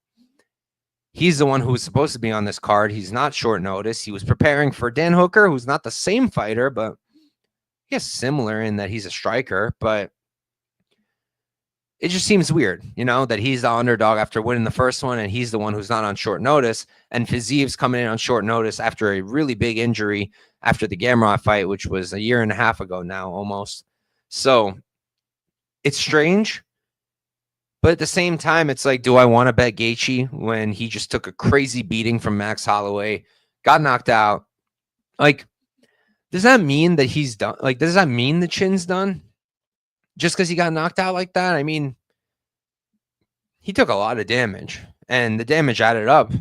He's the one who was supposed to be on this card. He's not short notice. He was preparing for Dan Hooker, who's not the same fighter, but I guess similar in that he's a striker. But it just seems weird, that he's the underdog after winning the first one, and he's the one who's not on short notice. And Fiziev's coming in on short notice after a really big injury after the Gamrot fight, which was a year and a half ago now, almost. So it's strange. But at the same time, it's like, do I want to bet Gaethje when he just took a crazy beating from Max Holloway, got knocked out? Like, does that mean that he's done? Like, does that mean the chin's done? Just because he got knocked out like that? I mean, he took a lot of damage, and the damage added up,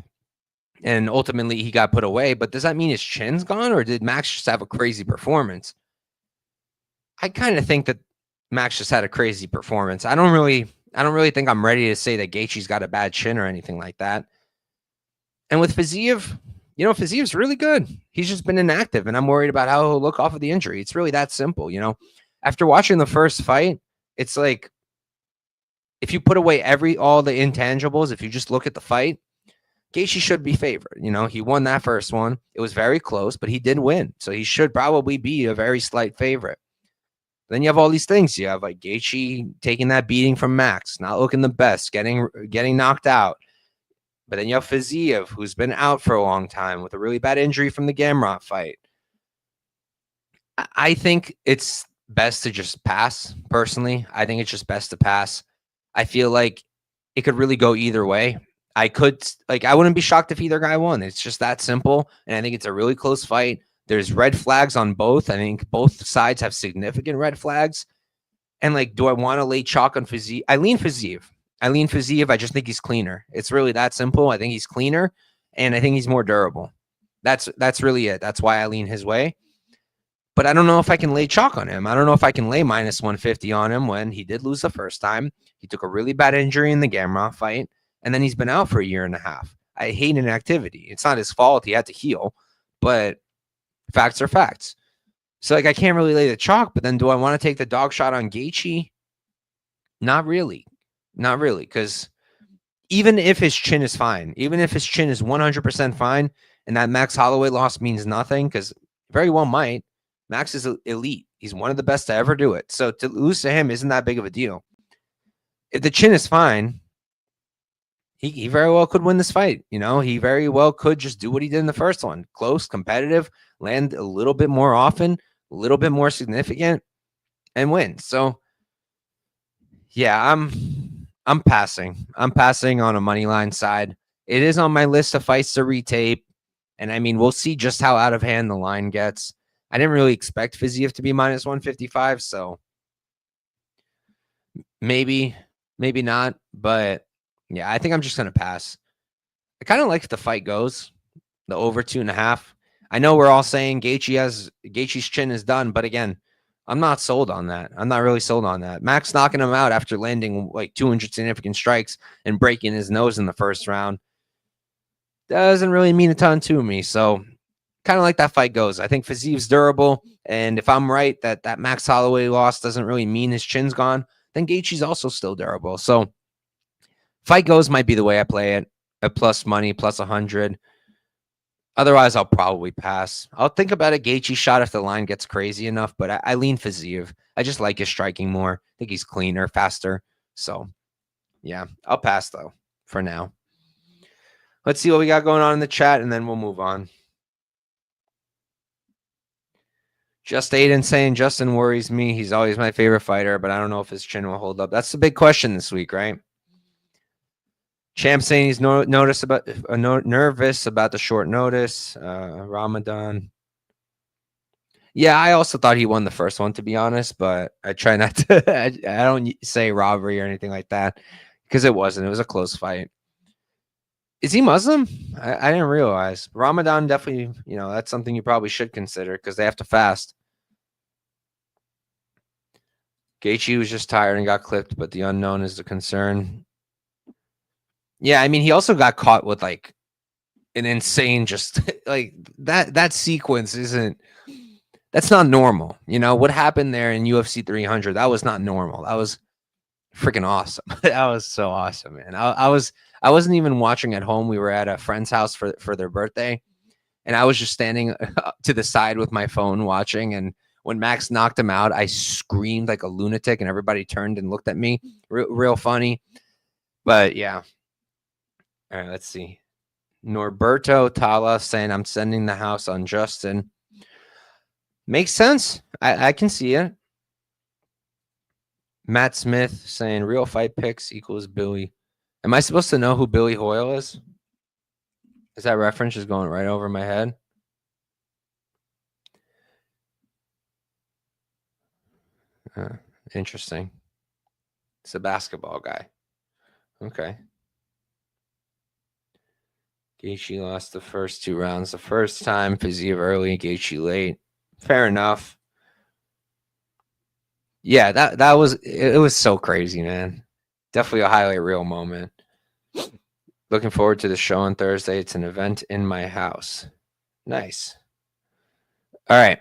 and ultimately he got put away. But does that mean his chin's gone, or did Max just have a crazy performance? I kind of think that Max just had a crazy performance. I don't really think I'm ready to say that Gaethje's got a bad chin or anything like that. And with Fiziev, Fiziev's really good. He's just been inactive, and I'm worried about how he'll look off of the injury. It's really that simple, After watching the first fight, it's like, if you put away all the intangibles, if you just look at the fight, Gaethje should be favored. He won that first one. It was very close, but he did win. So he should probably be a very slight favorite. Then you have all these things. You have like Gaethje taking that beating from Max, not looking the best, getting knocked out. But then you have Fiziev, who's been out for a long time with a really bad injury from the Gamrot fight. I think it's best to just pass, personally. I think it's just best to pass. I feel like it could really go either way. I wouldn't be shocked if either guy won. It's just that simple. And I think it's a really close fight. There's red flags on both. I think both sides have significant red flags. And do I want to lay chalk on Fiziev? I lean Fiziev. I just think he's cleaner. It's really that simple. I think he's cleaner, and I think he's more durable. That's really it. That's why I lean his way. But I don't know if I can lay chalk on him. I don't know if I can lay minus 150 on him when he did lose the first time. He took a really bad injury in the Gamrot fight, and then he's been out for a year and a half. I hate inactivity. It's not his fault. He had to heal, but facts are facts. So I can't really lay the chalk, but then do I want to take the dog shot on Gaethje? Not really, because even if his chin is fine, even if his chin is 100% fine, and that Max Holloway loss means nothing, because very well might. Max is elite. He's one of the best to ever do it. So to lose to him isn't that big of a deal. If the chin is fine, he very well could win this fight. He very well could just do what he did in the first one. Close, competitive, land a little bit more often, a little bit more significant, and win. So yeah, I'm passing. I'm passing on a money line side. It is on my list of fights to retape. And I mean, we'll see just how out of hand the line gets. I didn't really expect Fiziev to be minus 155, so maybe not. But yeah, I think I'm just going to pass. I kind of like if the fight goes, the over 2.5. I know we're all saying Gaethje's chin is done, but again, I'm not sold on that. I'm not really sold on that. Max knocking him out after landing 200 significant strikes and breaking his nose in the first round doesn't really mean a ton to me. So kind of like that fight goes. I think Fiziev's durable, and if I'm right that Max Holloway loss doesn't really mean his chin's gone, then Gaethje's also still durable. So fight goes might be the way I play it, at plus money, plus 100. Otherwise, I'll probably pass. I'll think about a Gaethje shot if the line gets crazy enough, but I lean Fiziev. I just like his striking more. I think he's cleaner, faster. So yeah, I'll pass though for now. Let's see what we got going on in the chat, and then we'll move on. Just Aiden saying Justin worries me. He's always my favorite fighter, but I don't know if his chin will hold up. That's the big question this week, right? Champ saying he's nervous about the short notice. Ramadan. Yeah, I also thought he won the first one, to be honest, but I try not to. I don't say robbery or anything like that because it wasn't. It was a close fight. Is he Muslim? I didn't realize. Ramadan definitely, that's something you probably should consider because they have to fast. Gaethje was just tired and got clipped, but the unknown is the concern. Yeah, I mean, he also got caught with like an insane, just like that sequence that's not normal. You know, what happened there in UFC 300, that was not normal. That was freaking awesome. That was so awesome, man. I wasn't even watching at home. We were at a friend's house for their birthday, and I was just standing to the side with my phone watching. And when Max knocked him out, I screamed like a lunatic, and everybody turned and looked at me. Real funny. But yeah. All right, let's see. Norberto Tala saying, I'm sending the house on Justin. Makes sense. I can see it. Matt Smith saying, real fight picks equals Billy. Am I supposed to know who Billy Hoyle is? Is that reference just going right over my head? Interesting. It's a basketball guy. Okay. Gaethje lost the first 2 rounds the first time. Fiziev early, Gaethje late. Fair enough. Yeah, that was it was so crazy, man. Definitely a highlight reel moment. Looking forward to the show on Thursday. It's an event in my house. Nice. All right.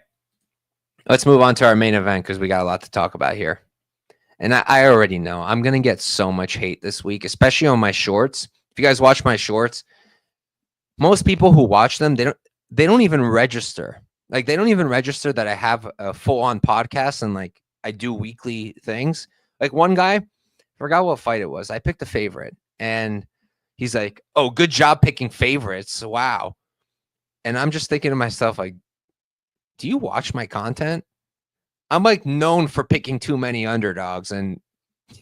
Let's move on to our main event because we got a lot to talk about here. And I already know I'm going to get so much hate this week, especially on my shorts. If you guys watch my shorts, most people who watch them, they don't even register. Like, they don't even register that I have a full-on podcast and like I do weekly things. Like, one guy, forgot what fight it was. I picked a favorite and he's like, oh, good job picking favorites. Wow. And I'm just thinking to myself, like, do you watch my content? I'm like known for picking too many underdogs, and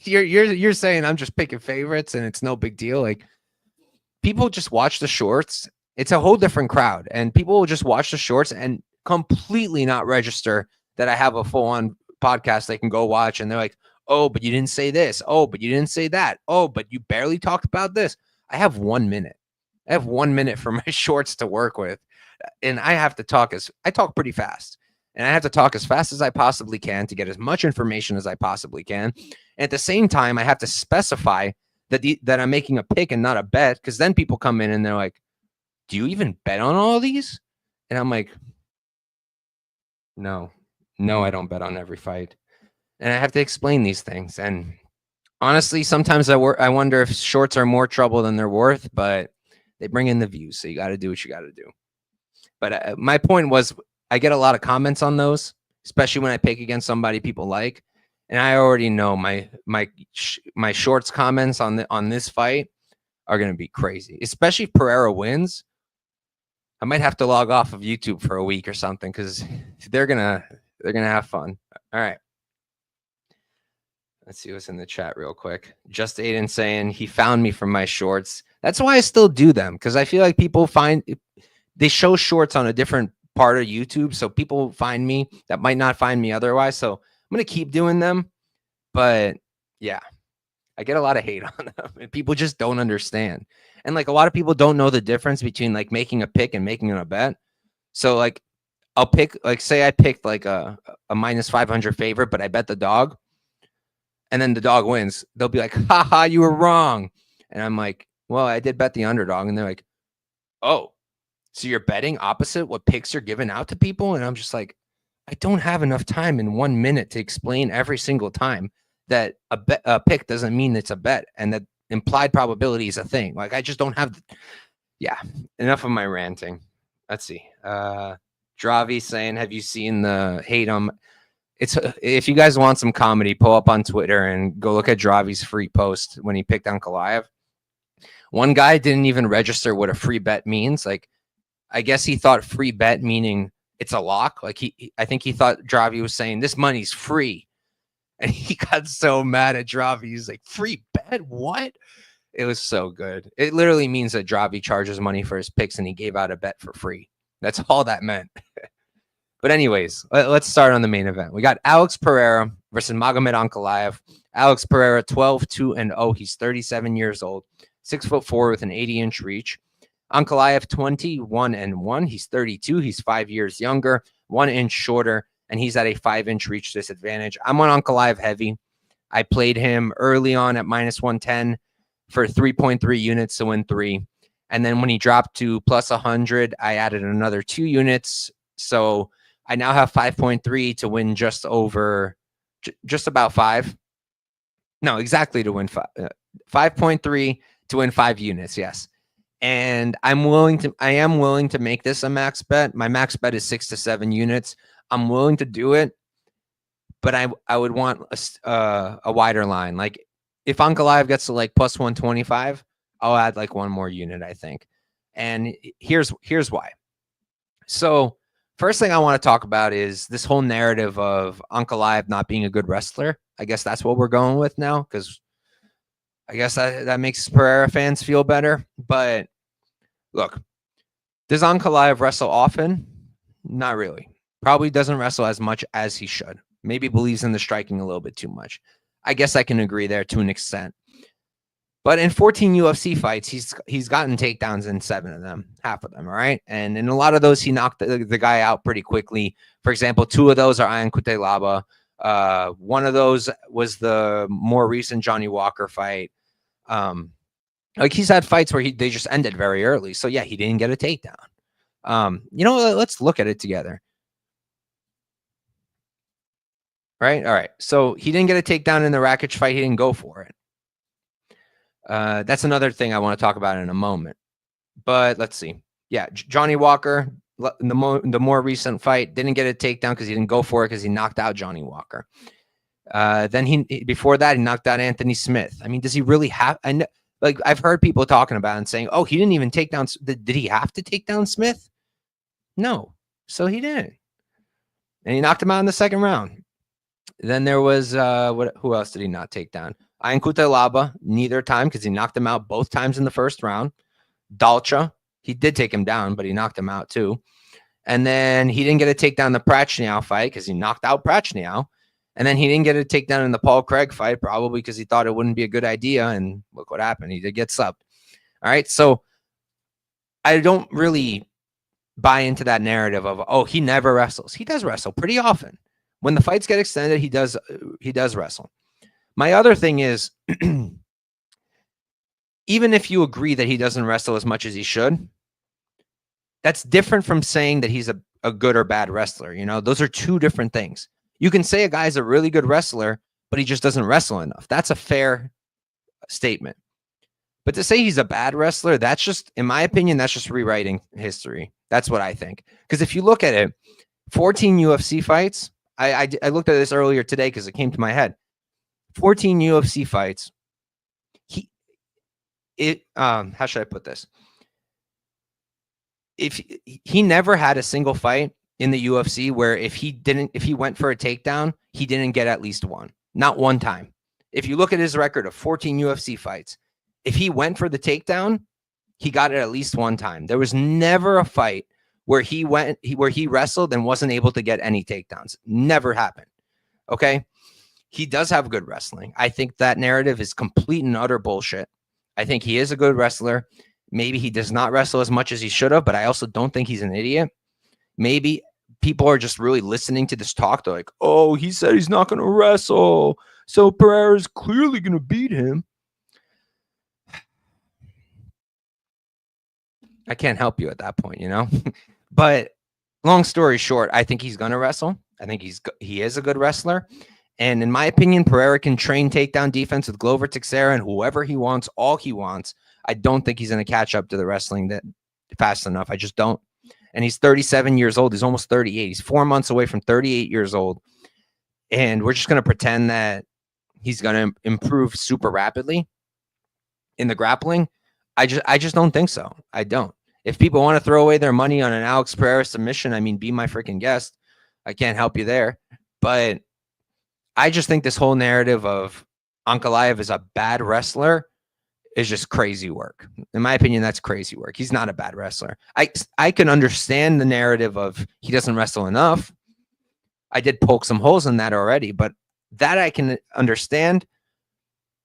you're saying I'm just picking favorites and it's no big deal. Like, people just watch the shorts. It's a whole different crowd, and people will just watch the shorts and completely not register that I have a full-on podcast they can go watch. And they're like, oh, but you didn't say this. Oh, but you didn't say that. Oh, but you barely talked about this. I have 1 minute. I have 1 minute for my shorts to work with. And I have to talk I talk pretty fast. And I have to talk as fast as I possibly can to get as much information as I possibly can. And at the same time, I have to specify that I'm making a pick and not a bet, because then people come in and they're like, do you even bet on all of these? And I'm like, no, I don't bet on every fight. And I have to explain these things. And honestly, sometimes I wonder if shorts are more trouble than they're worth, but they bring in the views. So you got to do what you got to do. But my point was, I get a lot of comments on those, especially when I pick against somebody people like. And I already know my shorts comments on this fight are going to be crazy, especially if Pereira wins. I might have to log off of YouTube for a week or something, because they're gonna have fun. All right. Let's see what's in the chat real quick. Just Aiden saying he found me from my shorts. That's why I still do them, because I feel like people they show shorts on a different part of YouTube, so people find me that might not find me otherwise. So I'm gonna keep doing them. But yeah, I get a lot of hate on them, and people just don't understand. And like, a lot of people don't know the difference between like making a pick and making a bet. So like, I'll pick, like, say I picked like a minus 500 favorite, but I bet the dog, and then the dog wins. They'll be like, haha, you were wrong. And I'm like, well, I did bet the underdog. And they're like, oh, so you're betting opposite what picks you're giving out to people? And I'm just like, I don't have enough time in 1 minute to explain every single time that a pick doesn't mean it's a bet, and that implied probability is a thing. Like, I just don't have. Yeah, enough of my ranting. Let's see. Dravi saying, have you seen the hate on? If you guys want some comedy, pull up on Twitter and go look at Dravi's free post when he picked Ankalaev. One guy didn't even register what a free bet means. Like, I guess he thought free bet meaning it's a lock. Like, I think he thought Dravi was saying this money's free. And he got so mad at Dravi. He's like, free bet? What? It was so good. It literally means that Dravi charges money for his picks and he gave out a bet for free. That's all that meant. But anyways, let's start on the main event. We got Alex Pereira versus Magomed Ankalaev. Alex Pereira, 12-2-0. He's 37 years old, 6'4" with an 80-inch reach. Ankalaev, 21-1. He's 32. He's 5 years younger, 1 inch shorter, and he's at a 5-inch reach disadvantage. I'm on Ankalaev heavy. I played him early on at minus 110 for 3.3 units to win 3. And then when he dropped to plus 100, I added another 2 units. So I now have 5.3 to win just about 5. No, exactly to win 5. 5.3 to win 5 units, yes. And I am willing to make this a max bet. My max bet is 6 to 7 units. I'm willing to do it, but I would want a wider line. Like if Ankalaev gets to like plus 125, I'll add like 1 more unit, I think. And here's why. So first thing I want to talk about is this whole narrative of Ankalaev not being a good wrestler. I guess that's what we're going with now, because I guess that makes Pereira fans feel better. But look, does Ankalaev wrestle often? Not really. Probably doesn't wrestle as much as he should. Maybe believes in the striking a little bit too much. I guess I can agree there to an extent. But in 14 UFC fights, he's gotten takedowns in 7 of them, half of them, all right? And in a lot of those, he knocked the guy out pretty quickly. For example, 2 of those are Ian Cutelaba. One of those was the more recent Johnny Walker fight. Like he's had fights where they just ended very early. So yeah, he didn't get a takedown. Let's look at it together. Right? All right. So he didn't get a takedown in the Rakic fight. He didn't go for it. That's another thing I want to talk about in a moment. But let's see. Yeah, Johnny Walker, the more recent fight, didn't get a takedown because he didn't go for it because he knocked out Johnny Walker. Then before that, he knocked out Anthony Smith. I mean, does he really have? Like I've heard people talking about it and saying, "Oh, he didn't even take down. Did he have to take down Smith?" No, so he didn't, and he knocked him out in the 2nd round. Then there was who else did he not take down? Ian Cutelaba, neither time because he knocked him out both times in the 1st round. Dalcha, he did take him down, but he knocked him out too. And then he didn't get a takedown in the Prachniow fight because he knocked out Prachniow. And then he didn't get a takedown in the Paul Craig fight, probably because he thought it wouldn't be a good idea. And look what happened. He did get subbed. All right. So I don't really buy into that narrative of, oh, he never wrestles. He does wrestle pretty often. When the fights get extended, he does wrestle. My other thing is, even if you agree that he doesn't wrestle as much as he should, that's different from saying that he's a good or bad wrestler. You know, those are 2 different things. You can say a guy's a really good wrestler, but he just doesn't wrestle enough. That's a fair statement. But to say he's a bad wrestler, that's just, in my opinion, that's just rewriting history. That's what I think. Because if you look at it, 14 UFC fights, I looked at this earlier today because it came to my head. 14 UFC fights. How should I put this? If he never had a single fight in the UFC where if he went for a takedown, he didn't get at least 1. Not 1 time. If you look at his record of 14 UFC fights, if he went for the takedown, he got it at least 1 time. There was never a fight where he wrestled and wasn't able to get any takedowns. Never happened. Okay? He does have good wrestling. I think that narrative is complete and utter bullshit. I think he is a good wrestler. Maybe he does not wrestle as much as he should have, but I also don't think he's an idiot. Maybe people are just really listening to this talk. They're like, oh, he said he's not going to wrestle, so Pereira's clearly going to beat him. I can't help you at that point, you know? But long story short, I think he's going to wrestle. I think he is a good wrestler. And in my opinion, Pereira can train takedown defense with Glover Teixeira and whoever he wants, all he wants. I don't think he's going to catch up to the wrestling that fast enough. I just don't. And he's 37 years old. He's almost 38. He's 4 months away from 38 years old. And we're just going to pretend that he's going to improve super rapidly in the grappling. I just don't think so. I don't. If people want to throw away their money on an Alex Pereira submission, I mean, be my freaking guest. I can't help you there. But I just think this whole narrative of Ankalaev is a bad wrestler is just crazy work. In my opinion, that's crazy work. He's not a bad wrestler. I can understand the narrative of he doesn't wrestle enough. I did poke some holes in that already, but that I can understand.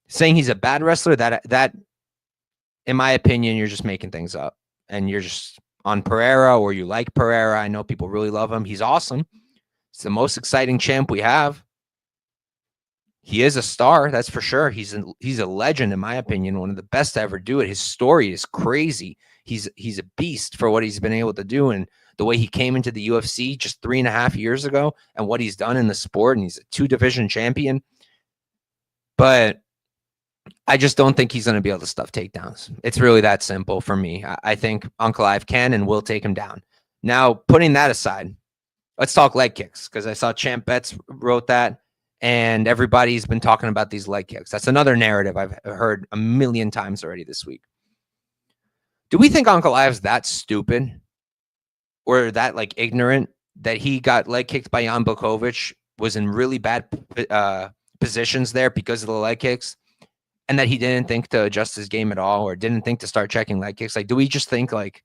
Saying he's a bad wrestler, that in my opinion, you're just making things up. And you're just on Pereira, or you like Pereira. I know people really love him. He's awesome. It's the most exciting champ we have. He is a star, that's for sure. He's a legend, in my opinion, one of the best to ever do it. His story is crazy. He's a beast for what he's been able to do, and the way he came into the UFC just 3.5 years ago, and what he's done in the sport. And he's a 2-division champion. But I just don't think he's going to be able to stuff takedowns. It's really that simple for me. I think Ankalaev can and will take him down. Now, putting that aside, let's talk leg kicks, because I saw Champ Betts wrote that, and everybody's been talking about these leg kicks. That's another narrative I've heard a million times already this week. Do we think Ankalaev's that stupid or that like ignorant that he got leg kicked by Jan Blachowicz, was in really bad positions there because of the leg kicks, and that he didn't think to adjust his game at all, or didn't think to start checking leg kicks? Like, do we just think like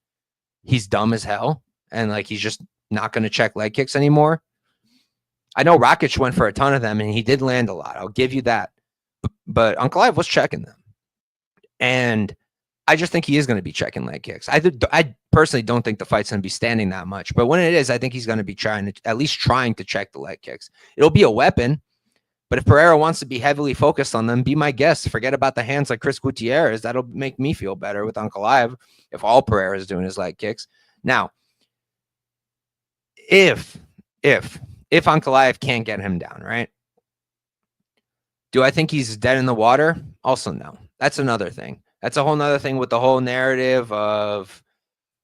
he's dumb as hell and like he's just not going to check leg kicks anymore? I know Rakic went for a ton of them and he did land a lot. I'll give you that. But Ankalaev was checking them. And I just think he is going to be checking leg kicks. I personally don't think the fight's going to be standing that much. But when it is, I think he's going to be at least trying to check the leg kicks. It'll be a weapon. But if Pereira wants to be heavily focused on them, be my guest. Forget about the hands like Chris Gutierrez. That'll make me feel better with Ankalaev if all Pereira is doing is leg kicks. Now, if Ankalaev can't get him down, right? Do I think he's dead in the water? Also, no. That's another thing. That's a whole nother thing with the whole narrative of,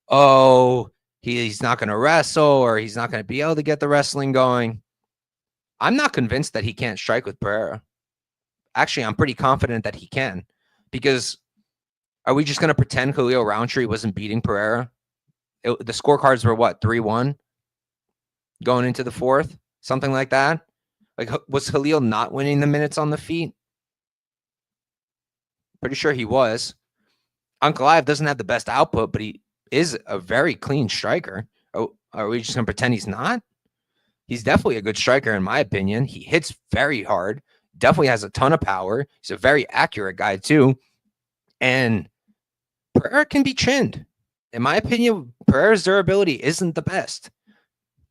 oh, he's not going to wrestle, or he's not going to be able to get the wrestling going. I'm not convinced that he can't strike with Pereira. Actually, I'm pretty confident that he can, because are we just going to pretend Khalil Roundtree wasn't beating Pereira? The scorecards were what, 3-1 going into the fourth? Something like that? Like, was Khalil not winning the minutes on the feet? Pretty sure he was. Ankalaev doesn't have the best output, but he is a very clean striker. Oh, are we just going to pretend he's not? He's definitely a good striker, in my opinion. He hits very hard. Definitely has a ton of power. He's a very accurate guy, too. And Pereira can be chinned. In my opinion, Pereira's durability isn't the best.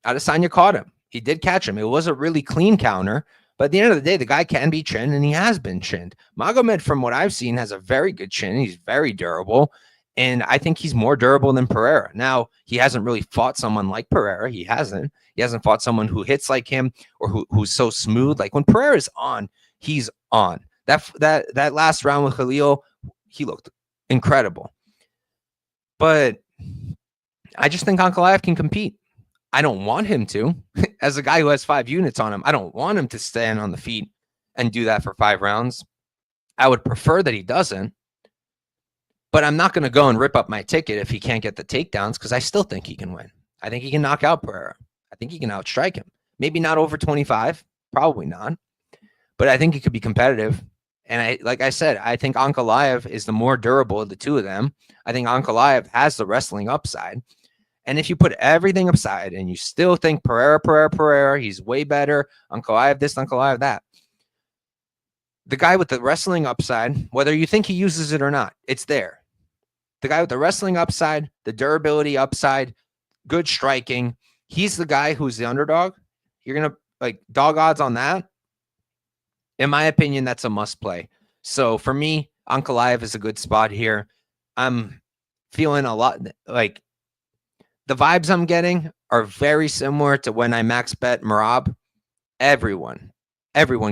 Adesanya caught him. He did catch him. It was a really clean counter. But at the end of the day, the guy can be chinned, and he has been chinned. Magomed, from what I've seen, has a very good chin. He's very durable. And I think he's more durable than Pereira. Now, he hasn't really fought someone like Pereira. He hasn't. He hasn't fought someone who hits like him, or who's so smooth. Like, when Pereira's on, he's on. That last round with Khalil, he looked incredible. But I just think Ankalaev can compete. I don't want him to. As a guy who has 5 units on him, I don't want him to stand on the feet and do that for 5 rounds. I would prefer that he doesn't. But I'm not going to go and rip up my ticket if he can't get the takedowns, because I still think he can win. I think he can knock out Pereira. I think he can outstrike him. Maybe not over 25. Probably not. But I think he could be competitive. And like I said, I think Ankalaev is the more durable of the two of them. I think Ankalaev has the wrestling upside. And if you put everything aside and you still think Pereira, he's way better, Ankalaev this, Ankalaev that, the guy with the wrestling upside, whether you think he uses it or not, it's there. The guy with the wrestling upside, the durability upside, good striking, he's the guy who's the underdog. You're going to, like, dog odds on that. In my opinion, that's a must play. So for me, Ankalaev is a good spot here. I'm feeling a lot like, the vibes I'm getting are very similar to when I max bet Merab. Everyone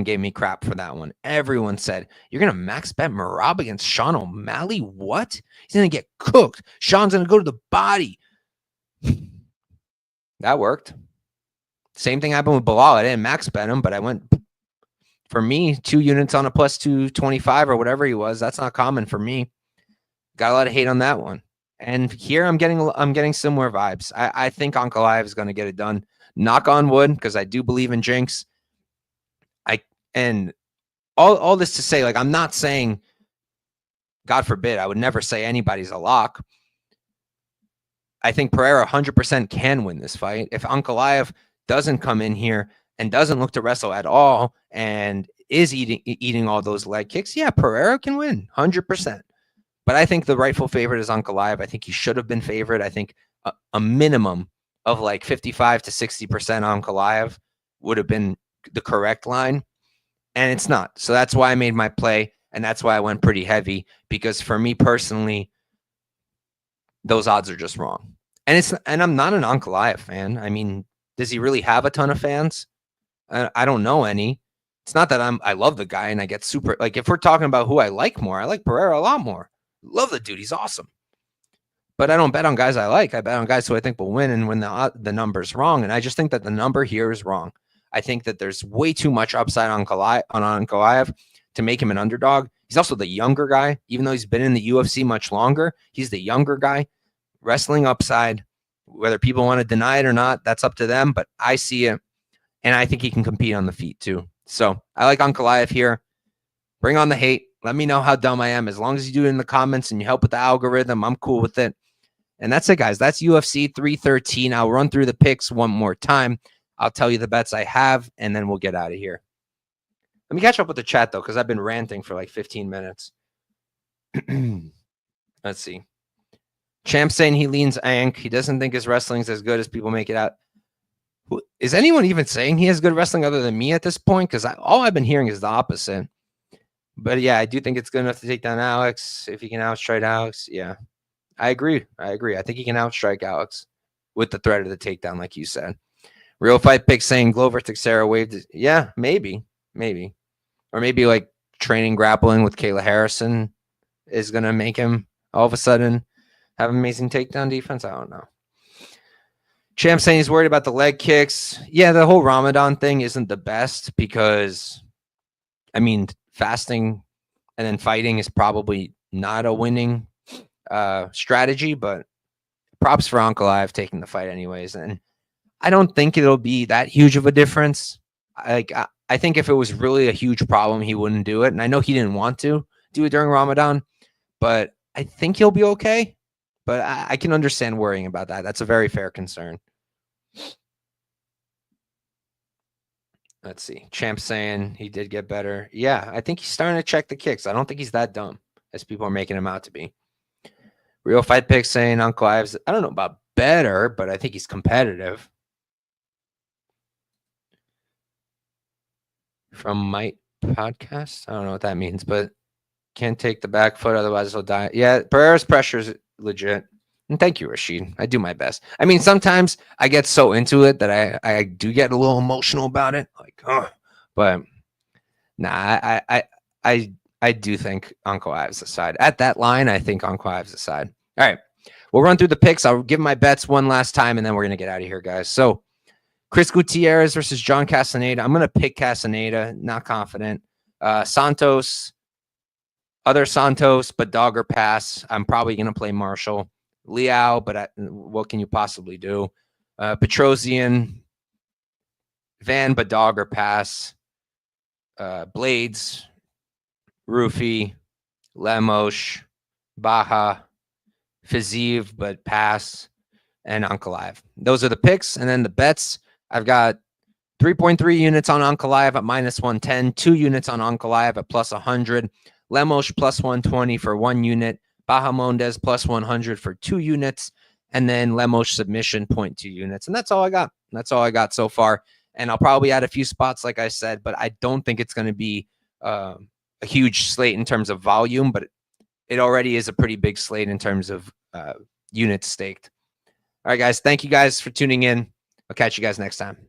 gave me crap for that one. Everyone said, you're going to max bet Merab against Sean O'Malley? What? He's going to get cooked. Sean's going to go to the body. That worked. Same thing happened with Bilal. I didn't max bet him, but I went, for me, 2 units on a plus 225 or whatever he was. That's not common for me. Got a lot of hate on that one. And here I'm getting similar vibes. I think Ankalaev is going to get it done. Knock on wood, because I do believe in jinx. And all this to say, like, I'm not saying, God forbid, I would never say anybody's a lock. I think Pereira 100% can win this fight. If Ankalaev doesn't come in here and doesn't look to wrestle at all and is eating all those leg kicks, yeah, Pereira can win 100%. But I think the rightful favorite is Ankalaev. I think he should have been favored. I think a minimum of like 55 to 60% Ankalaev. would have been the correct line, and it's not. So that's why I made my play, and that's why I went pretty heavy, because for me personally, those odds are just wrong. And I'm not an Ankalaev fan. I mean, does he really have a ton of fans? I don't know any. It's not that I love the guy and I get super, like, if we're talking about who I like more, I like Pereira a lot more. Love the dude. He's awesome. But I don't bet on guys I like. I bet on guys who I think will win, and when the number's wrong. And I just think that the number here is wrong. I think that there's way too much upside on Ankalaev to make him an underdog. He's also the younger guy. Even though he's been in the UFC much longer, he's the younger guy. Wrestling upside, whether people want to deny it or not, that's up to them. But I see it, and I think he can compete on the feet too. So I like Ankalaev here. Bring on the hate. Let me know how dumb I am. As long as you do it in the comments and you help with the algorithm, I'm cool with it. And that's it, guys. That's UFC 313. I'll run through the picks one more time. I'll tell you the bets I have, and then we'll get out of here. Let me catch up with the chat, though, because I've been ranting for like 15 minutes. Let's see. Champ saying he leans Ank. He doesn't think his wrestling's as good as people make it out. Is anyone even saying he has good wrestling other than me at this point? Because all I've been hearing is the opposite. But yeah, I do think it's good enough to take down Alex. If he can outstrike Alex, yeah. I agree. I think he can outstrike Alex with the threat of the takedown, like you said. Real Fight Pick saying Glover Teixeira waved. Yeah, maybe. Or maybe like training grappling with Kayla Harrison is going to make him all of a sudden have amazing takedown defense. I don't know. Champ saying he's worried about the leg kicks. Yeah, the whole Ramadan thing isn't the best because, I mean, fasting and then fighting is probably not a winning strategy, but props for Ankalaev taking the fight anyways. And I don't think it'll be that huge of a difference. I think if it was really a huge problem, he wouldn't do it. And I know he didn't want to do it during Ramadan, but I think he'll be okay. But I can understand worrying about that. That's a very fair concern. Let's see. Champ saying he did get better. Yeah, I think he's starting to check the kicks. I don't think he's that dumb as people are making him out to be. Real Fight Pick saying Ankalaev's, I don't know about better, but I think he's competitive. From Might Podcast? I don't know what that means, but can't take the back foot, otherwise he'll die. Yeah, Pereira's pressure is legit. And thank you, Rashid. I do my best. I mean, sometimes I get so into it that I do get a little emotional about it. Like, but nah, I do think Ankalaev's the side. At that line, I think Ankalaev's the side. All right. We'll run through the picks. I'll give my bets one last time, and then we're going to get out of here, guys. So, Chris Gutierrez versus John Castaneda. I'm going to pick Castaneda. Not confident. Santos. Other Santos, but dog or pass. I'm probably going to play Marshall. Leal, but what can you possibly do? Petrosyan. Van, but dog or pass. Blaydes. Ruffy. Lemos. Baha. Fiziev, but pass. And Ankalaev. Those are the picks. And then the bets. I've got 3.3 units on Ankalaev at -110. 2 units on Ankalaev at +100. Lemos +120 for 1 unit. Bahamondes +100 for 2 units. And then Lemos submission 0.2 units. And that's all I got. That's all I got so far. And I'll probably add a few spots, like I said, but I don't think it's going to be a huge slate in terms of volume, but it already is a pretty big slate in terms of units staked. All right, guys. Thank you guys for tuning in. I'll catch you guys next time.